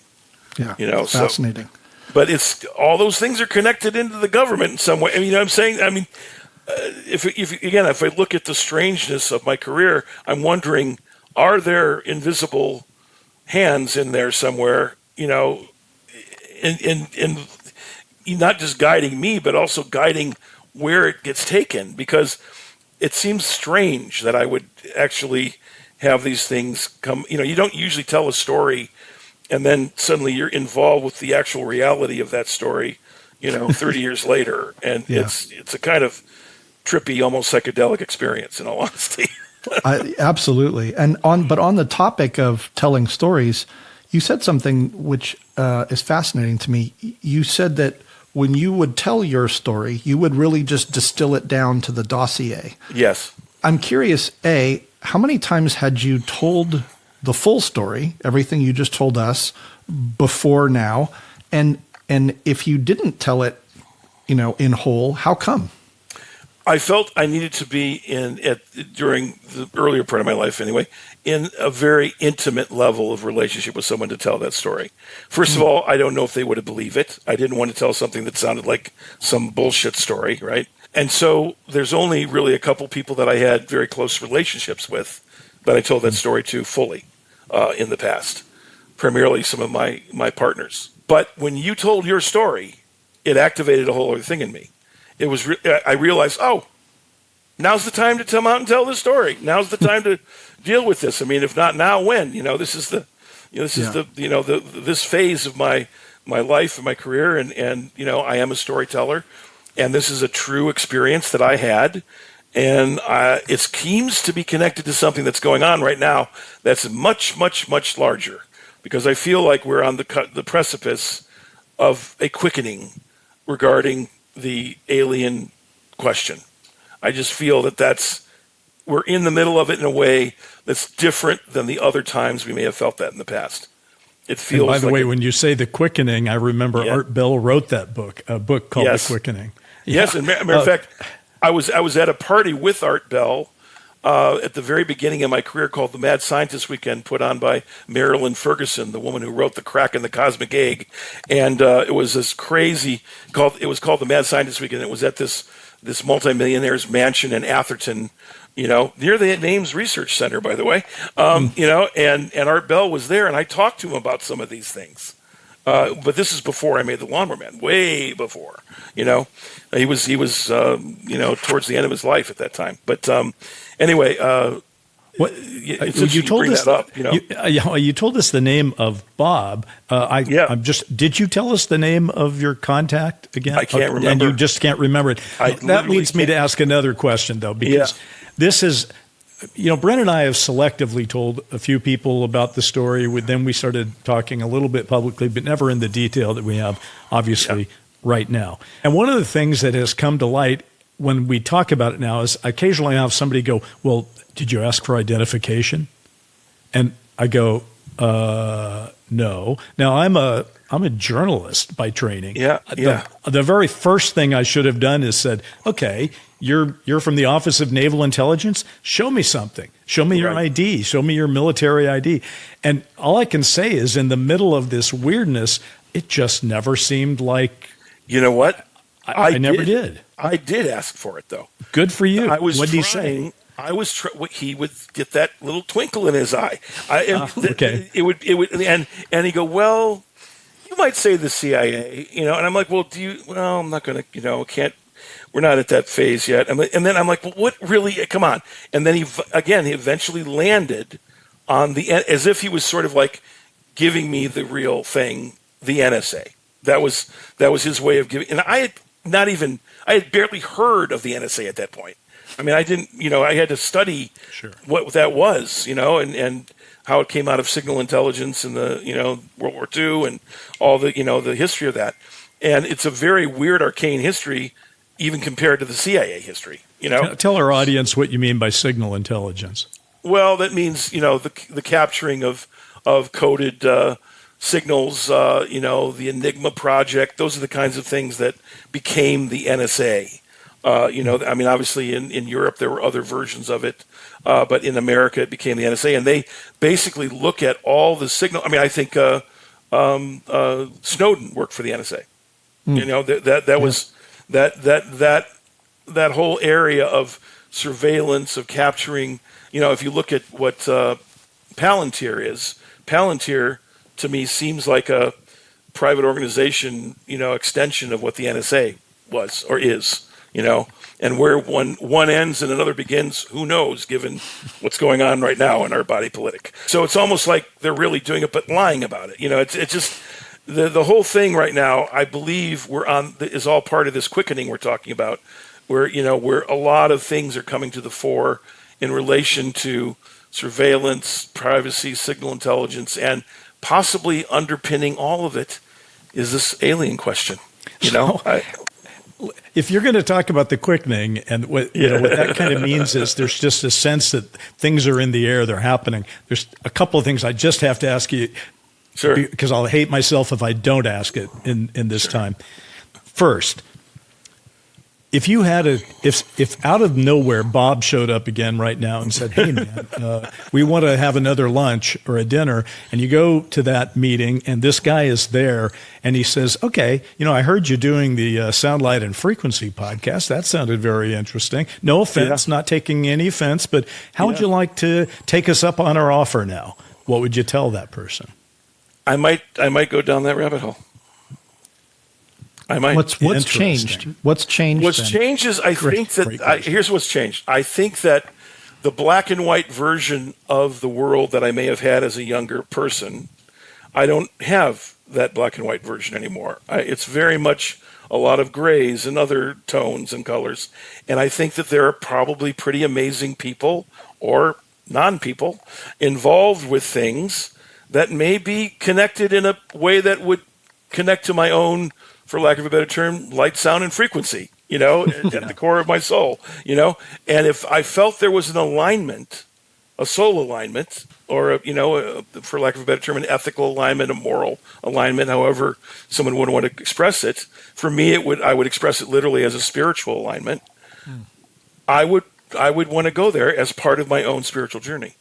Yeah, fascinating. But it's all those things are connected into the government in some way. I mean, what I'm saying. I mean, if I look at the strangeness of my career, I'm wondering, are there invisible hands in there somewhere? In not just guiding me, but also guiding where it gets taken, because it seems strange that I would actually have these things come. You don't usually tell a story and then suddenly you're involved with the actual reality of that story, 30 years later. And it's a kind of trippy, almost psychedelic experience, in all honesty. Absolutely. But on the topic of telling stories, you said something which is fascinating to me. You said that when you would tell your story, you would really just distill it down to the dossier. Yes. I'm curious, A, how many times had you told the full story, everything you just told us, before now? And if you didn't tell it, in whole, how come? I felt I needed to be during the earlier part of my life anyway, in a very intimate level of relationship with someone to tell that story. First of all, I don't know if they would have believed it. I didn't want to tell something that sounded like some bullshit story, right? And so there's only really a couple people that I had very close relationships with that I told that story to fully in the past, primarily some of my partners. But when you told your story, it activated a whole other thing in me. It was I realized, now's the time to come out and tell this story. Now's the time to deal with this. I mean, if not now, when? This is this phase of my life and my career, and I am a storyteller, and this is a true experience that I had, and it seems to be connected to something that's going on right now that's much, much, much larger, because I feel like we're on the precipice of a quickening regarding the alien question. I just feel that we're in the middle of it in a way that's different than the other times we may have felt that in the past. It feels. And by the way, when you say the quickening, I remember Art Bell wrote that book, a book called The Quickening. Yes, and matter of fact, I was at a party with Art Bell at the very beginning of my career called the Mad Scientist Weekend, put on by Marilyn Ferguson, the woman who wrote The Crack in the Cosmic Egg. And it was this crazy, it was called the Mad Scientist Weekend. It was at this multimillionaire's mansion in Atherton, near the Ames Research Center, by the way. And Art Bell was there, and I talked to him about some of these things. But this is before I made The Lawnmower Man, way before. He was towards the end of his life at that time. But anyway, you told us that up. You told us the name of Bob. Did you tell us the name of your contact again? I can't remember, and you just can't remember it. That leads me to ask another question, though, because this is. Brent and I have selectively told a few people about the story. Then we started talking a little bit publicly, but never in the detail that we have, obviously, right now. And one of the things that has come to light when we talk about it now is occasionally I have somebody go, well, did you ask for identification? And I go, no. Now, I'm a journalist by training. The very first thing I should have done is said, okay, you're from the Office of Naval Intelligence. Show me something. Show me your ID. Show me your military ID. And all I can say is, in the middle of this weirdness, it just never seemed like. You know what? I never did. I did ask for it though. Good for you. I was What did he trying. say? He would get that little twinkle in his eye. Okay. It would, and he'd go, well, you might say the CIA, and I'm like, well, I'm not going to, we're not at that phase yet. And then I'm like, well, what really, come on. And then he eventually landed on as if he was sort of like giving me the real thing, the NSA. That was his way of giving, and I had barely heard of the NSA at that point. I mean, I didn't, I had to study what that was, and how it came out of signal intelligence in the, World War II and all the, the history of that. And it's a very weird, arcane history, even compared to the CIA history, Tell our audience what you mean by signal intelligence. Well, that means, the capturing of coded signals, the Enigma project. Those are the kinds of things that became the NSA. Obviously in Europe there were other versions of it, but in America it became the NSA, and they basically look at all the signal. I mean, I think Snowden worked for the NSA. That was that whole area of surveillance, of capturing. If you look at what Palantir is, Palantir to me seems like a private organization, extension of what the NSA was or is. And where one ends and another begins, who knows, given what's going on right now in our body politic. So it's almost like they're really doing it, but lying about it. It's just the whole thing right now, I believe is all part of this quickening we're talking about, where a lot of things are coming to the fore in relation to surveillance, privacy, signal intelligence, and possibly underpinning all of it is this alien question. If you're going to talk about the quickening, and what that kind of means is there's just a sense that things are in the air, they're happening. There's a couple of things I just have to ask you, because I'll hate myself if I don't ask it in this time. First, if you had if out of nowhere Bob showed up again right now and said, "Hey man, we want to have another lunch or a dinner," and you go to that meeting and this guy is there and he says, "Okay, I heard you doing the Sound, Light, and Frequency podcast. That sounded very interesting. No offense, not taking any offense, but how would you like to take us up on our offer now?" What would you tell that person? I might go down that rabbit hole. I might. What's changed? What's changed? What's changed is here's what's changed. I think that the black and white version of the world that I may have had as a younger person, I don't have that black and white version anymore. It's very much a lot of grays and other tones and colors. And I think that there are probably pretty amazing people or non-people involved with things that may be connected in a way that would connect to my own, for lack of a better term, light, sound, and frequency, at the core of my soul, And if I felt there was an alignment, a soul alignment, or, for lack of a better term, an ethical alignment, a moral alignment, however someone would want to express it, for me, I would express it literally as a spiritual alignment. I would want to go there as part of my own spiritual journey.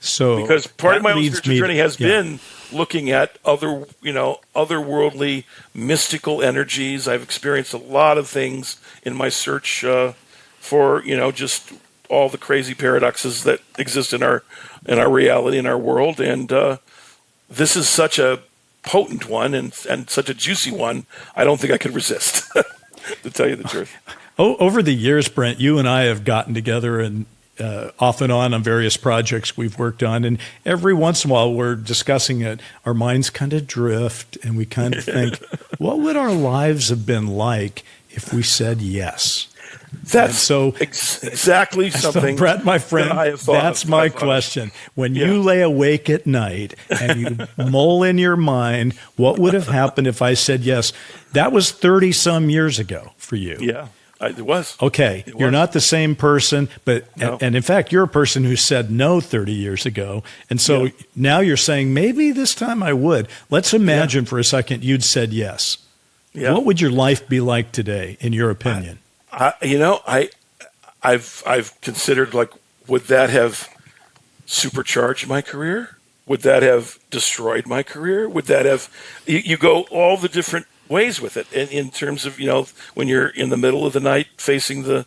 So because part of my own spiritual journey has been looking at otherworldly, mystical energies. I've experienced a lot of things in my search for, just all the crazy paradoxes that exist in our reality, in our world. And this is such a potent one and such a juicy one, I don't think I could resist, to tell you the truth. Over the years, Brent, you and I have gotten together and off and on various projects we've worked on. And every once in a while we're discussing it, our minds kind of drift and we kind of think, what would our lives have been like if we said yes? That's exactly something. So, Brett, my friend, that's my question. When you lay awake at night and you mull in your mind, what would have happened if I said yes? That was 30 some years ago for you. Yeah. It was. Okay. You're not the same person, but, no. And in fact, you're a person who said no 30 years ago. And so now you're saying, maybe this time I would. Let's imagine for a second you'd said yes. Yeah. What would your life be like today, in your opinion? I've considered, like, would that have supercharged my career? Would that have destroyed my career? Would that have, you go all the different ways with it in terms of, when you're in the middle of the night facing the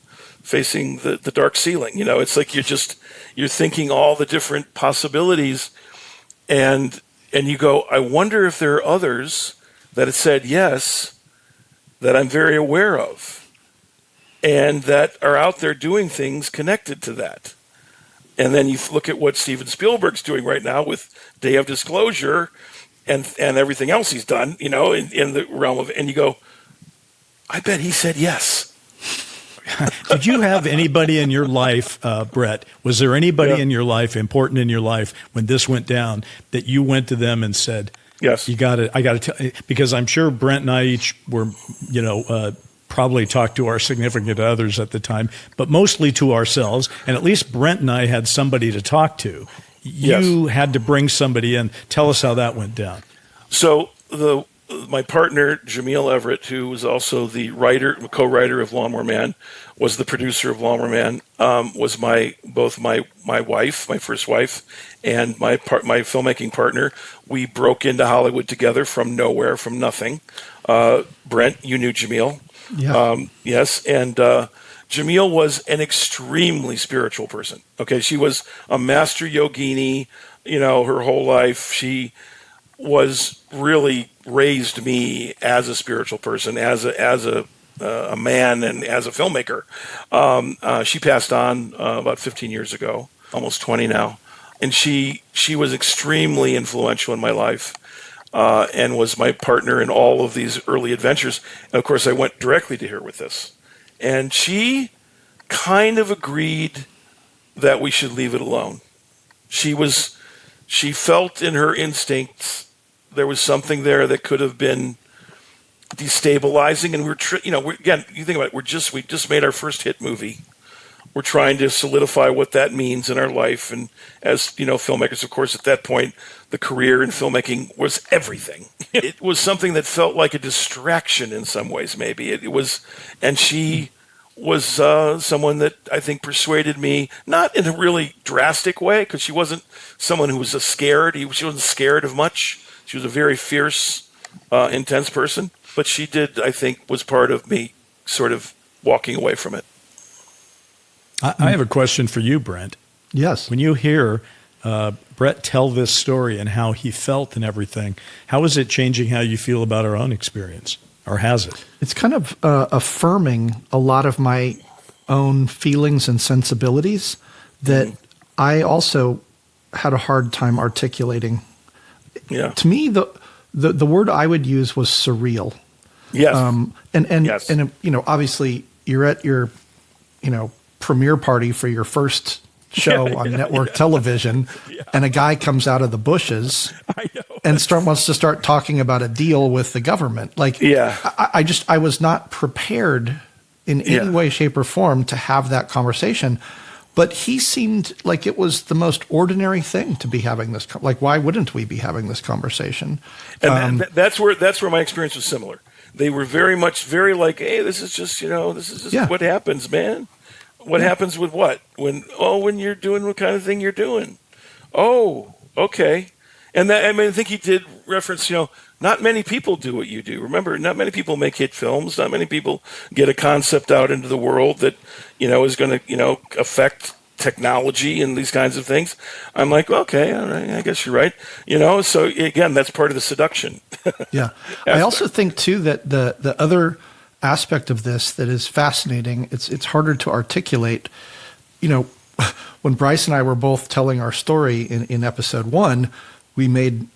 dark ceiling, it's like you're thinking all the different possibilities, and you go, I wonder if there are others that have said yes that I'm very aware of and that are out there doing things connected to that. And then you look at what Steven Spielberg's doing right now with Day of Disclosure and everything else he's done, in the realm of, and you go, I bet he said yes. Did you have anybody in your life, Brett? Was there anybody in your life, important in your life, when this went down, that you went to them and said, yes, I got to tell, because I'm sure Brent and I each were, probably talked to our significant others at the time, but mostly to ourselves. And at least Brent and I had somebody to talk to. You had to bring somebody in. Tell us how that went down. So my partner, Jamil Everett, who was also the co-writer of Lawnmower Man, was the producer of Lawnmower Man, was both my wife, my first wife, and my filmmaking partner. We broke into Hollywood together from nowhere, from nothing. Brent, you knew Jamil. Yeah. Yes. And Jamil was an extremely spiritual person. Okay. She was a master yogini, her whole life. She was really raised me as a spiritual person, as a man, and as a filmmaker. She passed on about 15 years ago, almost 20 now. And she was extremely influential in my life. And was my partner in all of these early adventures. And of course, I went directly to her with this. And she kind of agreed that we should leave it alone. She felt in her instincts there was something there that could have been destabilizing. And again, you think about it, we just made our first hit movie. We're trying to solidify what that means in our life. And as filmmakers, of course, at that point, the career in filmmaking was everything. It was something that felt like a distraction in some ways, maybe. It was, and she was someone that I think persuaded me, not in a really drastic way, because she wasn't someone who was scared. She wasn't scared of much. She was a very fierce, intense person. But she did, I think, was part of me sort of walking away from it. I have a question for you, Brent. Yes. When you hear Brett tell this story and how he felt and everything, how is it changing how you feel about our own experience, or has it? It's kind of affirming a lot of my own feelings and sensibilities that I also had a hard time articulating. Yeah. To me, the word I would use was surreal. Yes. Yes. And obviously you're at your, premiere party for your first show on network television, and a guy comes out of the bushes and wants to start talking about a deal with the government. Like, I was not prepared in any way, shape, or form to have that conversation. But he seemed like it was the most ordinary thing to be having this. Like, why wouldn't we be having this conversation? And that's where my experience was similar. They were very like, hey, this is just what happens, man. What happens with what? When you're doing what kind of thing you're doing. Oh, okay. And I think he did reference, not many people do what you do. Remember, not many people make hit films. Not many people get a concept out into the world that, is going to, affect technology and these kinds of things. I'm like, okay, all right, I guess you're right. So again, that's part of the seduction. Yeah. I also think too that the other aspect of this that is fascinating, it's harder to articulate. When Bryce and I were both telling our story in episode 1, we made,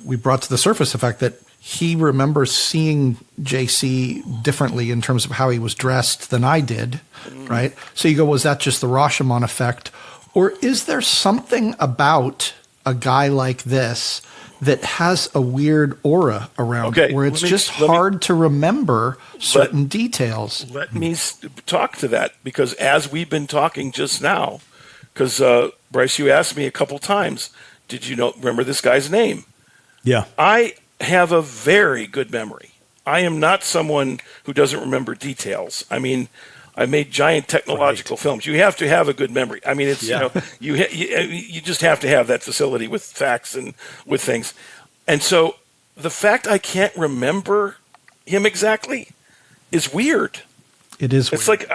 we brought to the surface the fact that he remembers seeing JC differently in terms of how he was dressed than I did, right? So you go, was that just the Rashomon effect? Or is there something about a guy like this that has a weird aura around it, where it's just hard to remember certain details? Let me talk to that, because as we've been talking just now, because Bryce, you asked me a couple times, did you remember this guy's name? Yeah. I have a very good memory. I am not someone who doesn't remember details. I mean, I made giant technological films. You have to have a good memory. I mean, it's you just have to have that facility with facts and with things. And so the fact I can't remember him exactly is weird. It is. It's like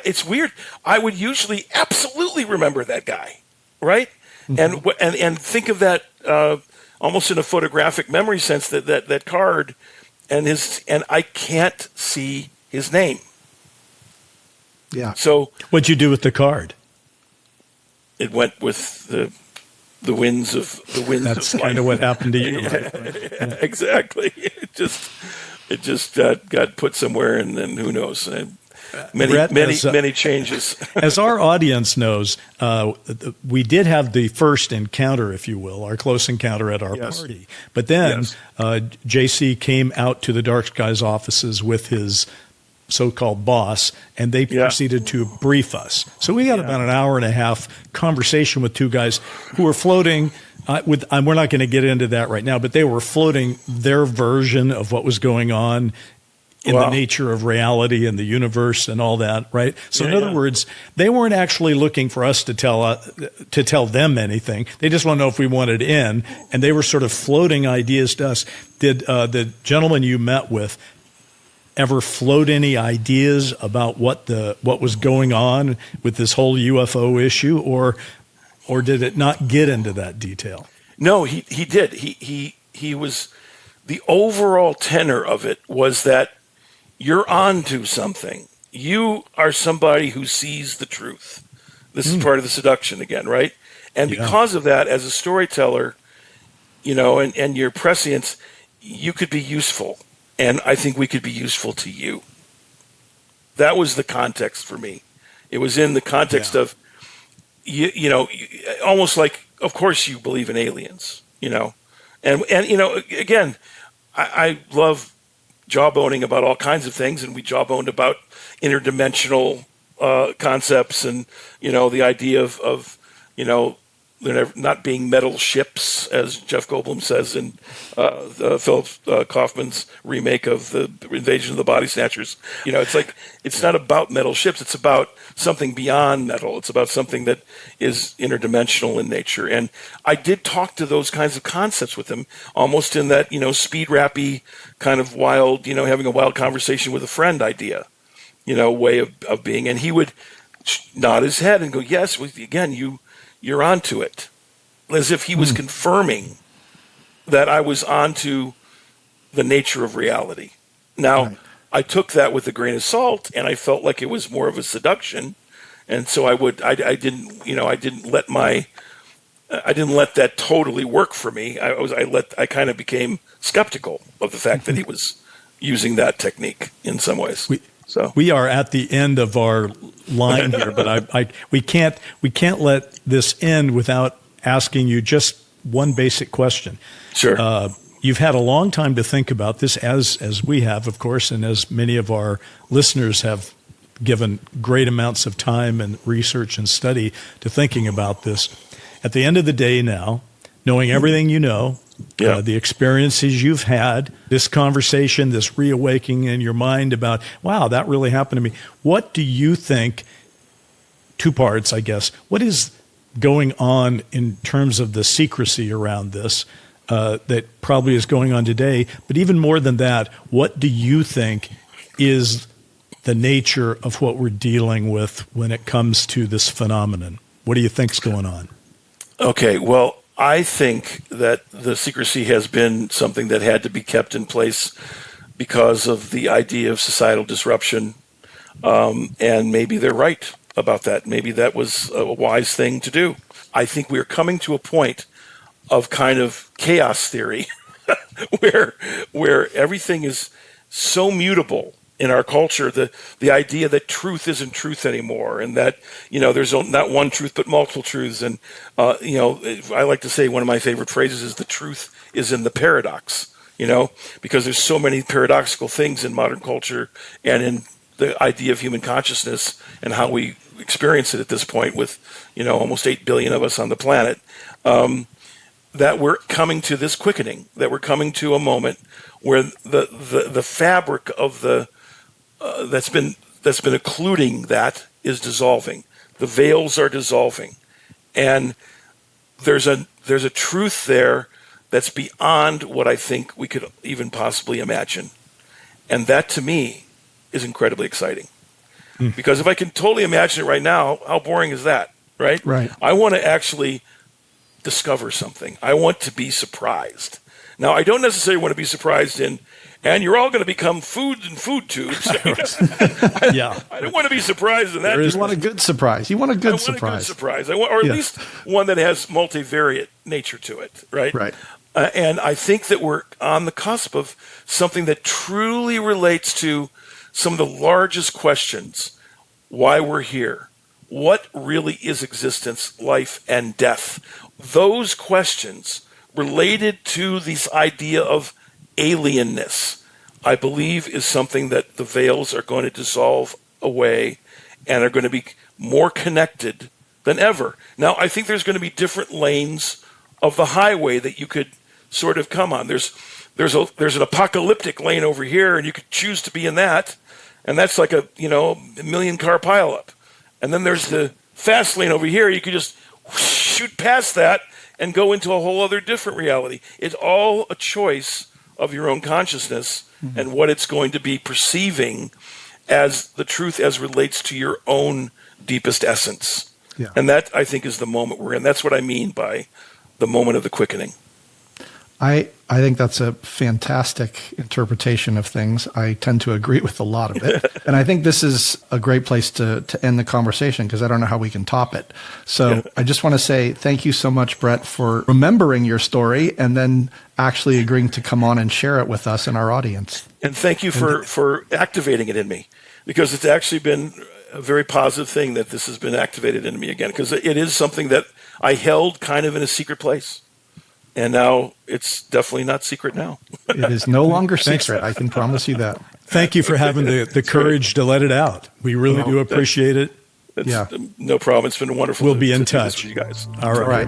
it's weird. I would usually absolutely remember that guy, right? Mm-hmm. And think of that almost in a photographic memory sense. That card and I can't see his name. Yeah. So what'd you do with the card? It went with the winds of That's kind of what happened to you. Yeah. Exactly. It just got put somewhere, and then who knows? Many changes. As our audience knows, we did have the first encounter, if you will, our close encounter at our party. But then JC came out to the Dark Skies offices with his so-called boss, and they proceeded to brief us. So we had about an hour and a half conversation with two guys who were floating we're not going to get into that right now, but they were floating their version of what was going on in the nature of reality and the universe and all that, right? So in other words, they weren't actually looking for us to tell them anything. They just want to know if we wanted in, and they were sort of floating ideas to us. Did the gentleman you met with ever float any ideas about what was going on with this whole UFO issue, or did it not get into that detail? No, he did. He was, the overall tenor of it was that you're on to something. You are somebody who sees the truth. This is part of the seduction again, right? And because of that, as a storyteller, and your prescience, you could be useful. And I think we could be useful to you. That was the context for me. It was in the context of, almost like, of course you believe in aliens, and again, I love jawboning about all kinds of things, and we jawboned about interdimensional concepts, and the idea of there not being metal ships, as Jeff Goldblum says in Philip Kaufman's remake of the Invasion of the Body Snatchers. It's like, it's not about metal ships. It's about something beyond metal. It's about something that is interdimensional in nature. And I did talk to those kinds of concepts with him, almost in that, speed rappy kind of wild, having a wild conversation with a friend idea, way of being. And he would nod his head and go, yes, again, you're onto it, as if he was confirming that I was onto the nature of reality. Now, I took that with a grain of salt, and I felt like it was more of a seduction, and so I didn't let that totally work for me. I kind of became skeptical of the fact that he was using that technique in some ways. We are at the end of our line here, but we can't let this end without asking you just one basic question. Sure. You've had a long time to think about this, as we have, of course, and as many of our listeners have given great amounts of time and research and study to thinking about this. At the end of the day now, knowing everything you know, the experiences you've had, this conversation, this reawakening in your mind about, wow, that really happened to me. What do you think, two parts, I guess, what is going on in terms of the secrecy around this that probably is going on today? But even more than that, what do you think is the nature of what we're dealing with when it comes to this phenomenon? What do you think's going on? Okay, well, I think that the secrecy has been something that had to be kept in place because of the idea of societal disruption, and maybe they're right about that. Maybe that was a wise thing to do. I think we're coming to a point of kind of chaos theory where everything is so mutable in our culture, the idea that truth isn't truth anymore, and that there's not one truth but multiple truths. And I like to say one of my favorite phrases is the truth is in the paradox. Because there's so many paradoxical things in modern culture and in the idea of human consciousness and how we experience it at this point with almost 8 billion of us on the planet. That we're coming to this quickening, that we're coming to a moment where the fabric of that's been that's been occluding that is dissolving. The veils are dissolving. And there's a truth there that's beyond what I think we could even possibly imagine. And that, to me, is incredibly exciting. Because if I can totally imagine it right now, how boring is that, right? Right. I want to actually discover something. I want to be surprised. Now, I don't necessarily want to be surprised in, and you're all going to become food and food tubes. Yeah. I don't want to be surprised in that. You want a good surprise. You want a good surprise. Or at least one that has multivariate nature to it, right? Right. And I think that we're on the cusp of something that truly relates to some of the largest questions: why we're here, what really is existence, life, and death. Those questions related to this idea of alienness, I believe, is something that the veils are going to dissolve away and are going to be more connected than ever. Now, I think there's going to be different lanes of the highway that you could sort of come on. There's an apocalyptic lane over here, and you could choose to be in that, and that's like a million car pileup. And then there's the fast lane over here. You could just shoot past that and go into a whole other different reality. It's all a choice of your own consciousness and what it's going to be perceiving as the truth as relates to your own deepest essence. Yeah. And that, I think, is the moment we're in. That's what I mean by the moment of the quickening. I think that's a fantastic interpretation of things. I tend to agree with a lot of it. And I think this is a great place to end the conversation, because I don't know how we can top it. So I just want to say thank you so much, Brett, for remembering your story and then actually agreeing to come on and share it with us and our audience. And thank you for activating it in me, because it's actually been a very positive thing that this has been activated in me again, because it is something that I held kind of in a secret place. And now it's definitely not secret now. It is no longer secret. I can promise you that. Thank you for having the courage to let it out. We really do appreciate it. Yeah. No problem. It's been wonderful. We'll be in touch. With you guys. All right.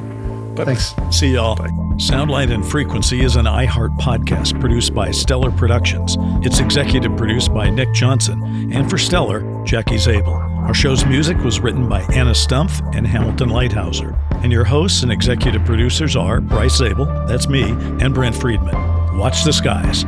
Bye. Thanks. See y'all. Bye. Soundlight and Frequency is an iHeart podcast produced by Stellar Productions. It's executive produced by Nick Johnson, and for Stellar, Jackie Zabel. Our show's music was written by Anna Stumpf and Hamilton Lighthouser. And your hosts and executive producers are Bryce Zabel, that's me, and Brent Friedman. Watch the skies.